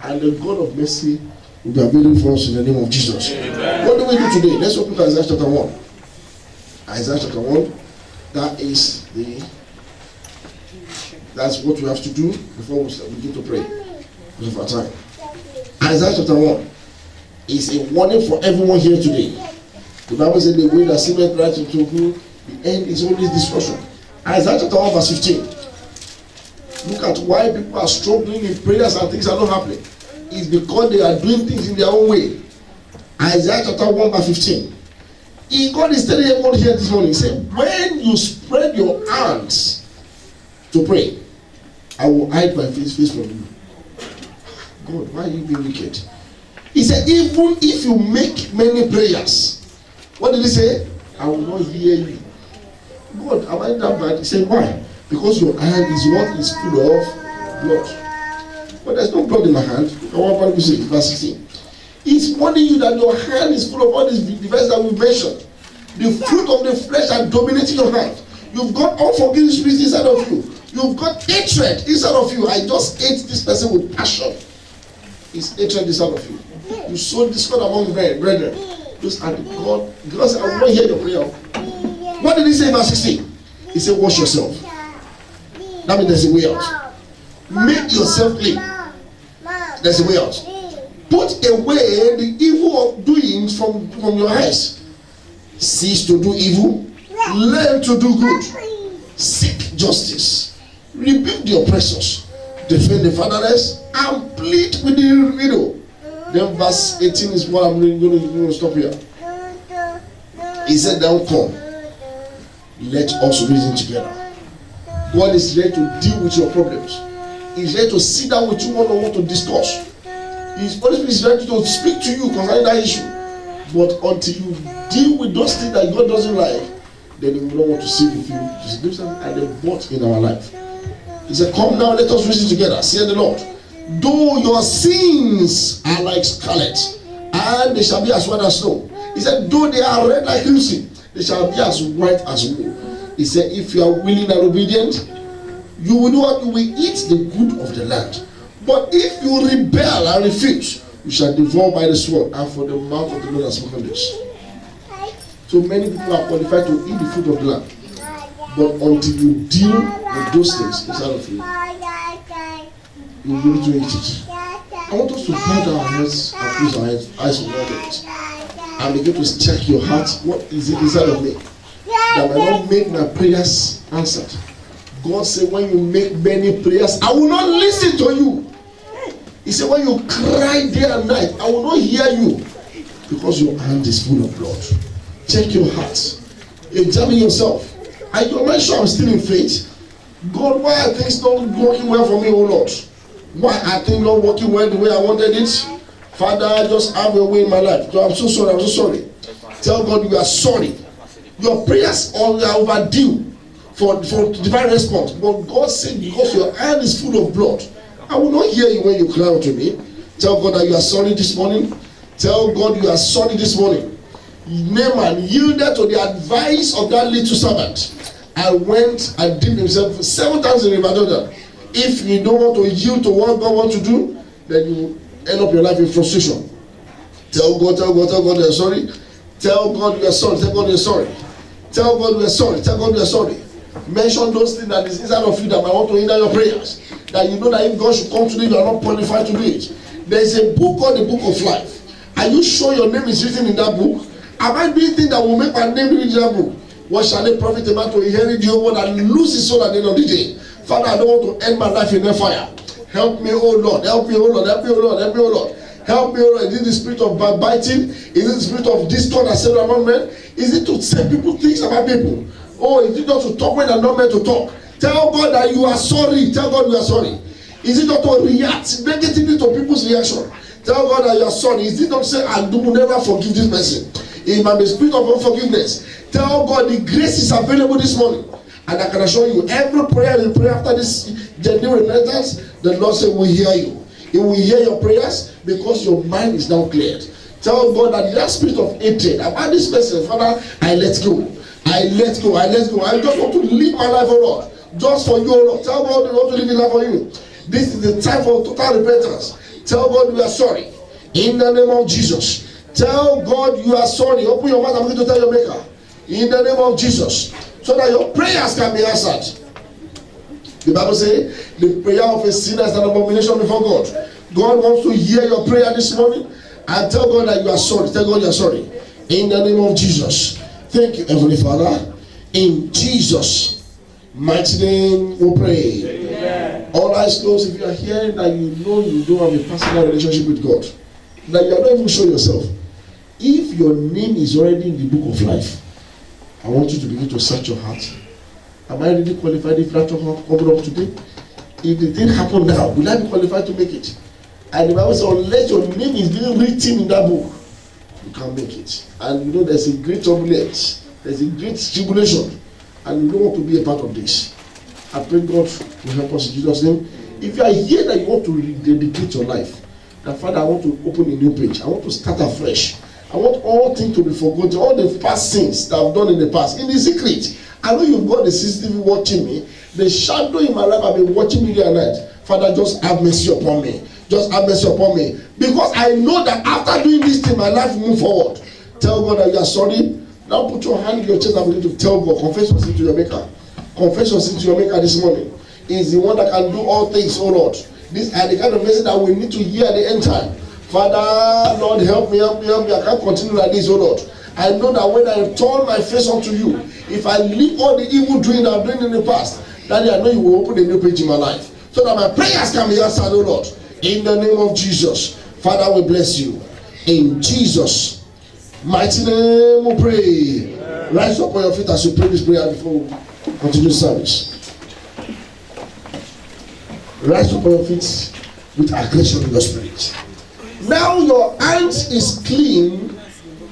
And the God of mercy will be available for us in the name of Jesus. Amen. What do we do today? Let's open to Isaiah chapter 1. Isaiah chapter 1. That's what we have to do before we begin to pray. Because of our time. Isaiah chapter 1 is a warning for everyone here today. The Bible said the way that seemeth right unto good, the end is always destruction. Isaiah chapter 1 verse 15. Look at why people are struggling in prayers and things are not happening. It's because they are doing things in their own way. Isaiah chapter 1 verse 15. God is telling everyone here this morning, he said, when you spread your hands to pray, I will hide my face from you. God, why are you being wicked? He said, even if you make many prayers, what did he say? I will not hear you. God, am I that bad? He said, why? Because your hand is what is full of blood. But there's no blood in my hand. What Bible say? Verse 16. He's warning you that your hand is full of all these devices that we mentioned. The fruit of the flesh are dominating your hand. You've got unforgiving spirits inside of you. You've got hatred inside of you. I just hate this person with passion. It's hatred inside of you. You sow discord among brethren. Those are the God. God said, I will not hear your prayer. What did he say in verse 16? He said, wash yourself. That means there's a way out. Make yourself clean. There's a way out. Put away the evil of doings from your eyes. Cease to do evil. Learn to do good. Seek justice. Rebuke the oppressors. Defend the fatherless. And plead with the widow. Then verse 18 is what I'm going to stop here. He said, "Now come, let us reason together." God is ready to deal with your problems. He's ready to sit down with you one-on-one to discuss. His Holy Spirit is ready to speak to you concerning that issue. But until you deal with those things that God doesn't like, then He will not want to sit with you. Those are the bought in our life. He said, "Come now, let us reason together, saith the Lord. Though your sins are like scarlet, and they shall be as white as snow." He said, "Though they are red like crimson, they shall be as white as wool." He said, "If you are willing and obedient, you will do what? You will eat the good of the land. But if you rebel and refuse, you shall devour by the sword, and for the mouth of the Lord has spoken this." So many people are qualified to eat the fruit of the land. But until you deal with those things inside of you, you will need to eat it. I want us to bow our heads and close our eyes for 1 minute and begin to check your heart. What is it inside of me that might not make my prayers answered? God said, "When you make many prayers, I will not listen to you." He said, "When you cry day and night, I will not hear you, because your hand is full of blood." Check your heart. Examine yourself. Are you sure I'm still in faith? God, why are things not working well for me, oh Lord? Why are things not working well the way I wanted it? Father, just have your way in my life. So I'm so sorry, I'm so sorry. Tell God you are sorry. Your prayers are overdue for divine response. But God said, because your hand is full of blood, I will not hear you when you cry out to me. Tell God that you are sorry this morning. Tell God you are sorry this morning. Naaman yielded to the advice of that little servant and went and dipped himself 7 times in the River Jordan. If you don't want to yield to what God wants to do, then you end up your life in frustration. Tell God you are sorry. Tell God you are sorry. Tell God you are sorry. Tell God you are sorry. Tell God you are sorry. Mention those things that is inside of you that might want to hinder your prayers. That you know that if God should come to you, you are not qualified to do it. There is a book called the Book of Life. Are you sure your name is written in that book? Am I doing things that will make my name written in that book? What shall it profit a man to inherit the whole world and lose his soul at the end of the day? Father, I don't want to end my life in a fire. Help me, oh Lord. Help me, oh Lord. Help me, oh Lord. Help me, oh Lord. Help me, oh Lord. Is it the spirit of backbiting? Is it the spirit of discord and several among men? Is it to say people things about people? Oh, is it not to talk when they're not meant to talk? Tell God that you are sorry. Tell God you are sorry. Is it not to react negatively to people's reaction? Tell God that you are sorry. Is it not to say, I do never forgive this person? It might be spirit of unforgiveness. Tell God the grace is available this morning. And I can assure you, every prayer you pray after this genuine repentance, the Lord said, will hear you. He will hear your prayers because your mind is now cleared. Tell God that spirit of hatred about this person, Father, I let go. I let go. I let go. I just want to live my life, oh Lord. Just for you, oh Lord. Tell God you want to live your life for you. This is the time for total repentance. Tell God you are sorry. In the name of Jesus. Tell God you are sorry. Open your mouth and begin to tell your maker. In the name of Jesus. So that your prayers can be answered. The Bible says the prayer of a sinner is an abomination before God. God wants to hear your prayer this morning and tell God that you are sorry. Tell God you are sorry. In the name of Jesus. Thank you, Heavenly Father. In Jesus' mighty name we pray. Amen. All eyes closed. If you are hearing that you know you don't have a personal relationship with God, that you are not even sure yourself, if your name is already in the book of life, I want you to begin to search your heart. Am I really qualified if that coming up today? If the thing happen now, will I be qualified to make it? And the Bible says, unless your name is being written in that book, you can't make it. And you know there's a great turbulence, there's a great tribulation, and you don't want to be a part of this. I pray God will help us in Jesus' name. If you are here that you want to rededicate your life, that Father, I want to open a new page. I want to start afresh. I want all things to be forgotten, all the past sins that I've done in the past, in the secret. I know you've got the CCTV watching me. The shadow in my life have been watching me day and night. Father, just have mercy upon me. Just have mercy upon me. Because I know that after doing this thing, my life will move forward. Tell God that you are sorry. Now put your hand in your chest and begin to tell God. Confess your sin to your maker. Confess your sin to your maker this morning. He is the one that can do all things, oh Lord. These are the kind of message that we need to hear at the end time. Father, Lord, help me. I can't continue like this, oh Lord. I know that when I turn my face unto you, if I leave all the evil doing I've done in the past, Daddy, I know you will open a new page in my life. So that my prayers can be answered, oh Lord. In the name of Jesus. Father, we bless you. In Jesus' mighty name we pray. Rise up on your feet as you pray this prayer before we continue service. Rise up on your feet with aggression in your spirit. Now your hands is clean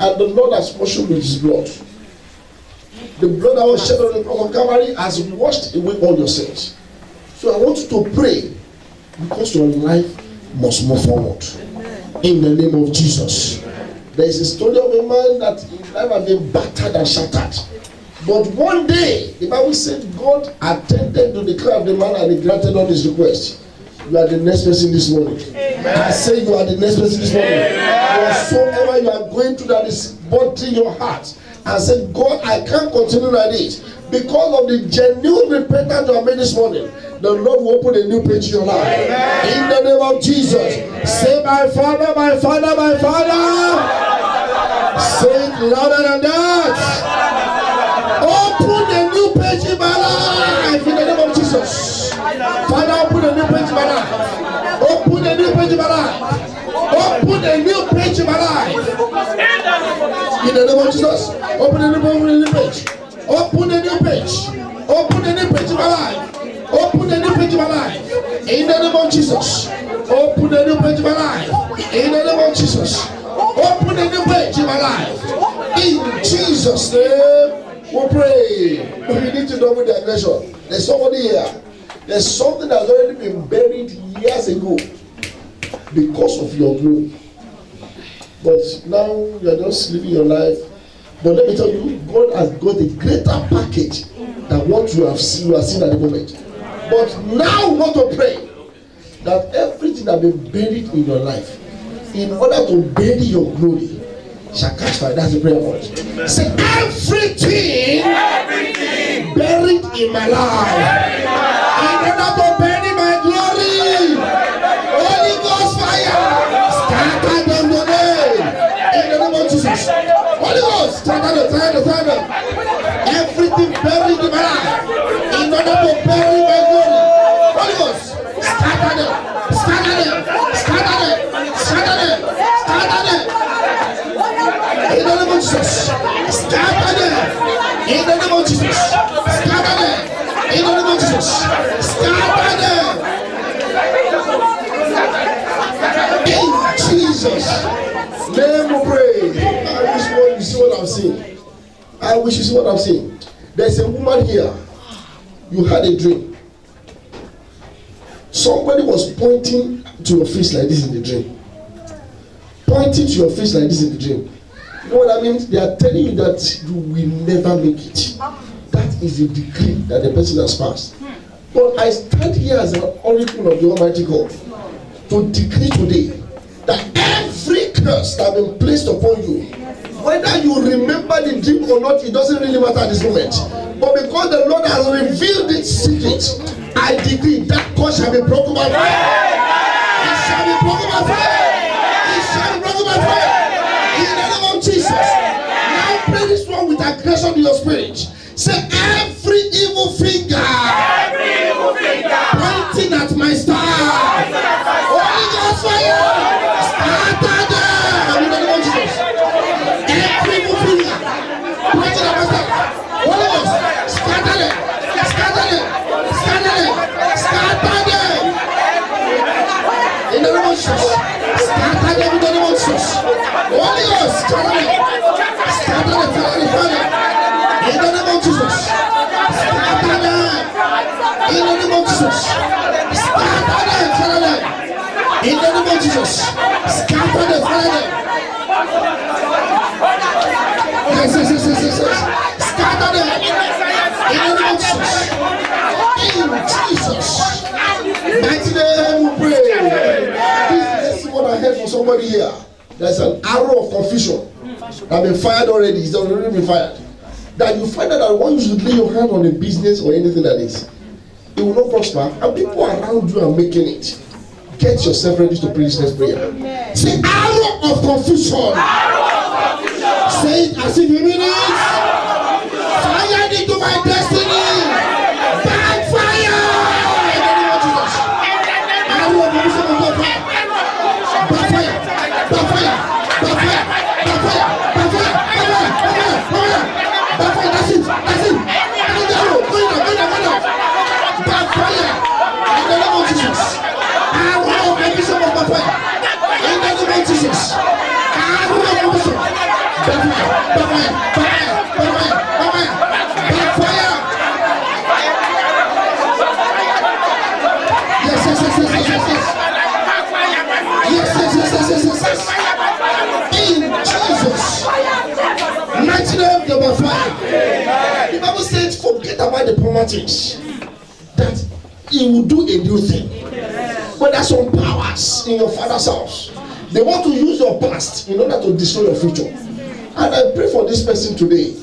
and the Lord has washed you with his blood. The blood that was shed on the cross of Calvary has washed away all your sins. So I want you to pray because your life must move forward. In the name of Jesus. There is a story of a man that his life had been battered and shattered. But one day, the Bible said God attended to the cry of the man and he granted all his requests. You are the next person this morning. Amen. I say you are the next person this morning. Whatsoever you are going through that is bothering your heart, and say, God, I can't continue like this. Because of the genuine repentance you have made this morning, the Lord will open a new page in your life. Amen. In the name of Jesus. Amen. Say, my Father, my Father, my Father. Say it louder than that. Open a new page in my life. In the name of Jesus. Father, open a new page in my life. Open a new page in my life. Open a new page in my life. In the name of Jesus. Open a new page. Open a new page. Open a new page in my life. Open a new page in my life. In the name of Jesus. Open a new page in my life. In the name of Jesus. Open a new page in my life. In Jesus' name, we pray. We need to know with the aggression. There's somebody here. There's something that's already been buried years ago because of your glory. But now you are just living your life. But let me tell you, God has got a greater package than what you are seeing at the moment. But now we want to pray that everything that has been buried in your life, in order to bury your glory, shall catch fire. That's the prayer word. Say everything buried in my life, in order to bury my glory, Holy Ghost fire, scatter them today. In the name of Jesus. Holy Ghost, scatter them. Everything buried in my life, in order to bury my glory, Holy Ghost, scatter them. In the name of Jesus, scatter them. In the name of Jesus, scatter them. In the name of Jesus, scatter them. In Jesus' name we pray. I wish you see what I'm seeing. I wish you see what I'm seeing. There's a woman here. You had a dream. Somebody was pointing to your face like this in the dream. Pointing to your face like this in the dream. You know what I mean? They are telling you that you will never make it. That is a decree that the person has passed. But I stand here as an oracle of the Almighty God to decree today that every curse that has been placed upon you, whether you remember the dream or not, it doesn't really matter at this moment. But because the Lord has revealed its secret, I decree that curse shall be broken by fire. It shall be broken by fire. It shall be broken by fire. In the name of Jesus. Now pray this one with aggression in your spirit. Say every evil finger pointing at my star. Holy Ghost fire. Scatter them. In the name of Jesus. Every evil finger pointing at my star. Holy Ghost, scatter them. Scatter them. Scatter them. Scatter them. In the name of Jesus. Scatter them in the name of Jesus. Holy Ghost, scatter them. Scatter them. In the name of Jesus. Scatter them. In the name of Jesus. Scatter them. In the name of Jesus. Scatter them. Yes. Scatter them. In the name of Jesus. In Jesus' mighty name we pray. This is what I heard from somebody here. There's an arrow of confusion that has been fired already. It's already been fired. That you find out that once you lay your hand on a business or anything like this, it will not prosper, and people around you are making it. Get yourself ready to pray this next prayer. Say arrow of confusion. Say it as if you mean it. Fire into my destiny. Backfire. In the name of Jesus. Arrow of confusion. Backfire. over things, that he will do a new thing. But there's some powers in your father's house. They want to use your past in order to destroy your future. And I pray for this person today,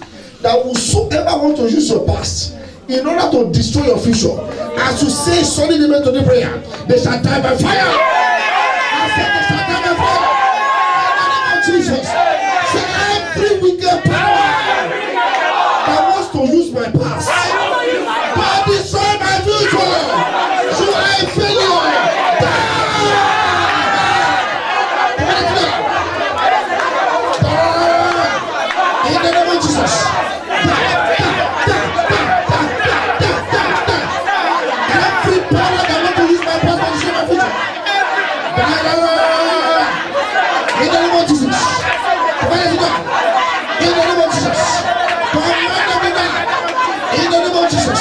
that whosoever want to use your past in order to destroy your future, as you say solid amen to the prayer, they shall die by fire. I said they shall die by fire. In the name of Jesus. Say every wicked power that wants to use my past to destroy my future, you are a failure. In the name of Jesus. Every power that wants to use my past to destroy my future. In the name of Jesus. In the name of Jesus. In the name of Jesus.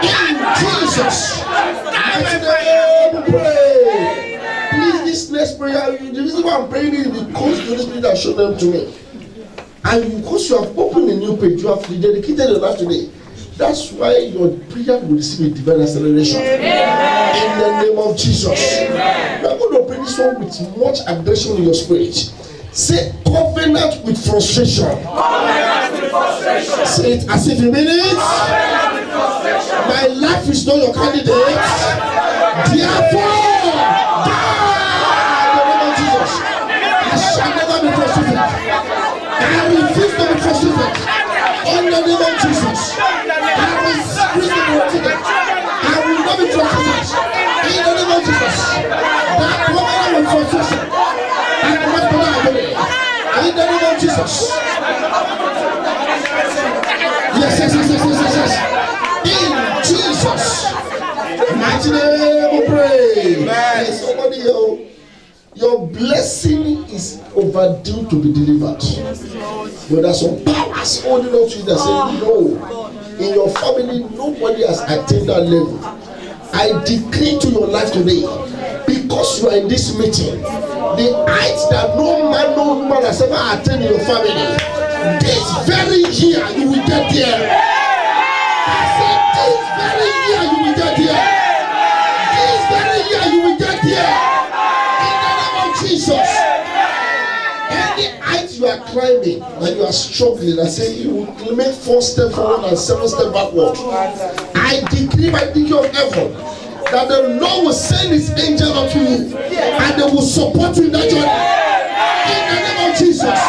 Yes. In Jesus. Pray. Please, this next prayer, the reason why I'm praying is because the Holy Spirit has shown them to me. And because you have opened a new page, you have dedicated your life today. That's why your prayer will receive a divine acceleration. Amen. In the name of Jesus. Amen. We are going to pray this one with much aggression in your spirit. Say covenant with frustration. Covenant with frustration. Say it as if you mean it. Covenant with frustration. My life is not your candidate. Therefore, die in the name of Jesus. I shall never be frustrated. I refuse to be frustrated. In the name of Jesus. I refuse to be frustrated. I will not be frustrated. In the name of Jesus. That covenant with frustration. I command to die today. In the name of Jesus. Yes. In Jesus' mighty name we pray. Yes, somebody, your blessing is overdue to be delivered. But there's some powers holding on to you that say, no, in your family, nobody has attained that level. I decree to your life today, because you are in this meeting, the height that no man, no woman has ever attained in your family, this very year you will get there. I said, this very year you will get there. This very year you will get there. In the name of Jesus. Any height you are climbing and you are struggling, I say you will make 4 steps forward and 7 steps backward. I decree by the decree of heaven that the Lord will send his angel unto you and they will support you in that journey. In the name of Jesus.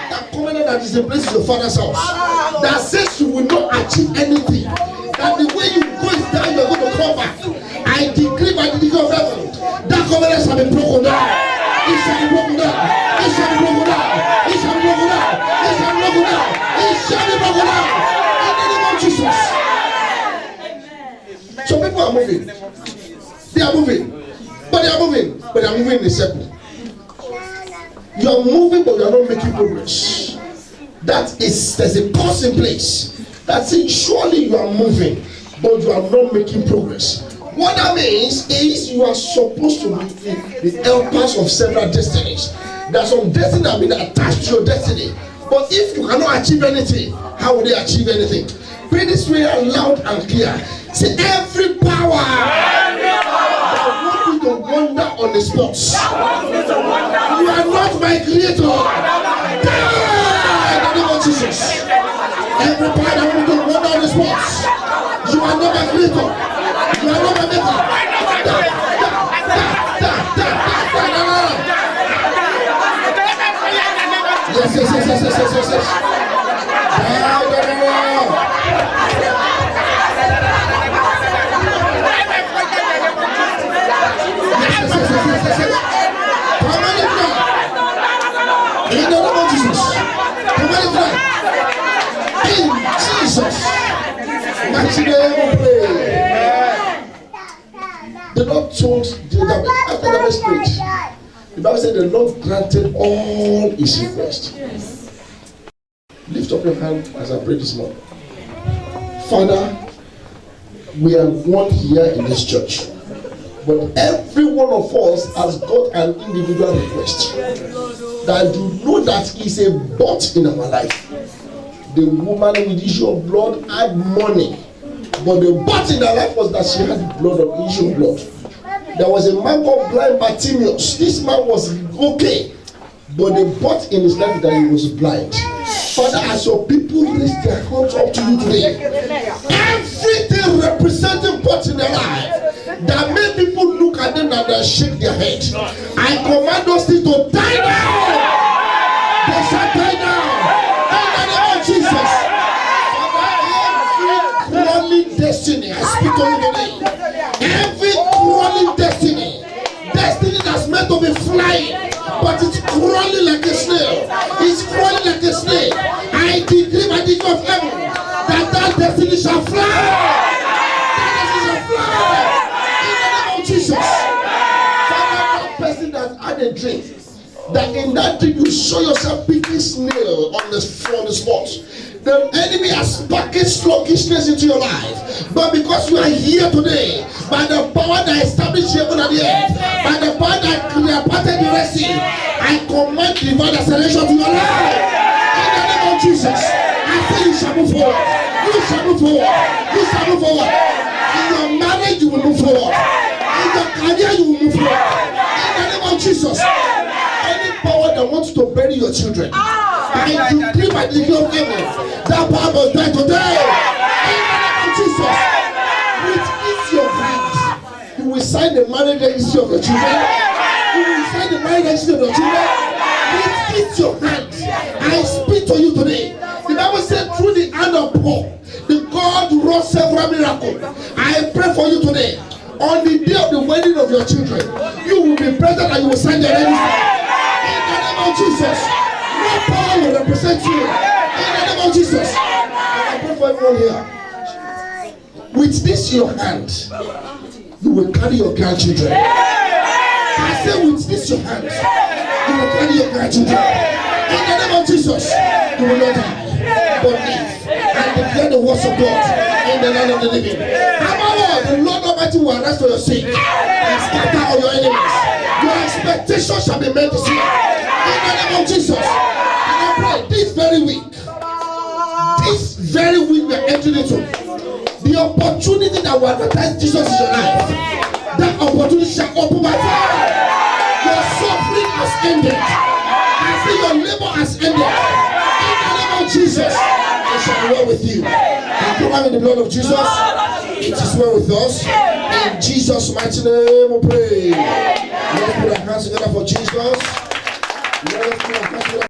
That covenant that is in place in your father's house, that says you will not achieve anything, that the way you go is down, you are going to come back. I decree by the decree of heaven, that covenant shall be broken down. It shall be broken down. It shall be broken down. It shall be broken down. It shall be broken down. It shall be broken down. In the name of Jesus. Some people are moving. They are moving. But they are moving in a circle. You are moving, but you are not making progress. There's a pause in place. That says surely you are moving, but you are not making progress. What that means is you are supposed to be the helpers of several destinies. There are some destinies that have been attached to your destiny. But if you cannot achieve anything, how will they achieve anything? Pray this way loud and clear. Say every power that wants me to wander on the spot. You are not my creator. Die in the name of Jesus. Every power that wants me to wander on the spot. You are not my creator. You are not my maker. Yes. In the name of Jesus. In Jesus' mighty name we pray. The Lord told David after the first page. The Bible said the Lord granted all his requests. Lift up your hand as I pray this morning. Father, we are one here in this church. But every one of us has got an individual request. That you know that is a but in our life. The woman with issue of blood had money. But the but in her life was that she had blood of issue of blood. There was a man called blind Bartimaeus. This man was okay. But the but in his life is that he was blind. Father, as your people raise their hands up to you today, everything representing but in their life that make people look at them and they shake their head, I command those things to die now. They shall die now. In the name of Jesus. Father, every crawling destiny, I speak to you today. Every crawling destiny that's meant to be flying, but it's crawling like a snail. It's crawling like a snail. I decree by the God of heaven that destiny shall fly. That destiny shall fly. In the name of Jesus. Father, that person that had a dream, that in that dream you saw yourself picking snail on the spot. The enemy has packaged sluggishness into your life. But because you are here today, by the power that established heaven and the earth, by the power that parted the Red Sea, I command divine acceleration to your life. In the name of Jesus, I say you shall move forward. You shall move forward. You shall move forward. In your marriage, you will move forward. In your career, you will move forward. In the name of Jesus. Any power that wants to bury your children, I decree by the God of heaven, that power must die today. In the name of Jesus. With ease of hands, you will sign the marriage registry of your children. You will sign the marriage registry of your children. With ease of hands, I speak to you today. The Bible said through the hand of Paul, the God wrought several miracles. I pray for you today. On the day of the wedding of your children, you will be present and you will sign the registry. In the name of Jesus. No power will represent you. In the name of Jesus. And I pray for everyone here. With this in your hand, you will carry your grandchildren. I say with this your hand, you will carry your grandchildren. In the name of Jesus, you will not die, but live and declare the words of God in the land of the living. Above the Lord Almighty will arise for your sake and scatter all your enemies. Your expectation shall be made this year. In the name of Jesus. And I pray this very week we are entering into, the opportunity that will advertise Jesus in your life, that opportunity shall open by fire. Your suffering has ended. I say your labor has ended. In the name of Jesus, it shall be well with you. I come in the blood of Jesus. It is well with us. In Jesus' mighty name we pray. Let's put our hands together for Jesus. Let us put our hands together.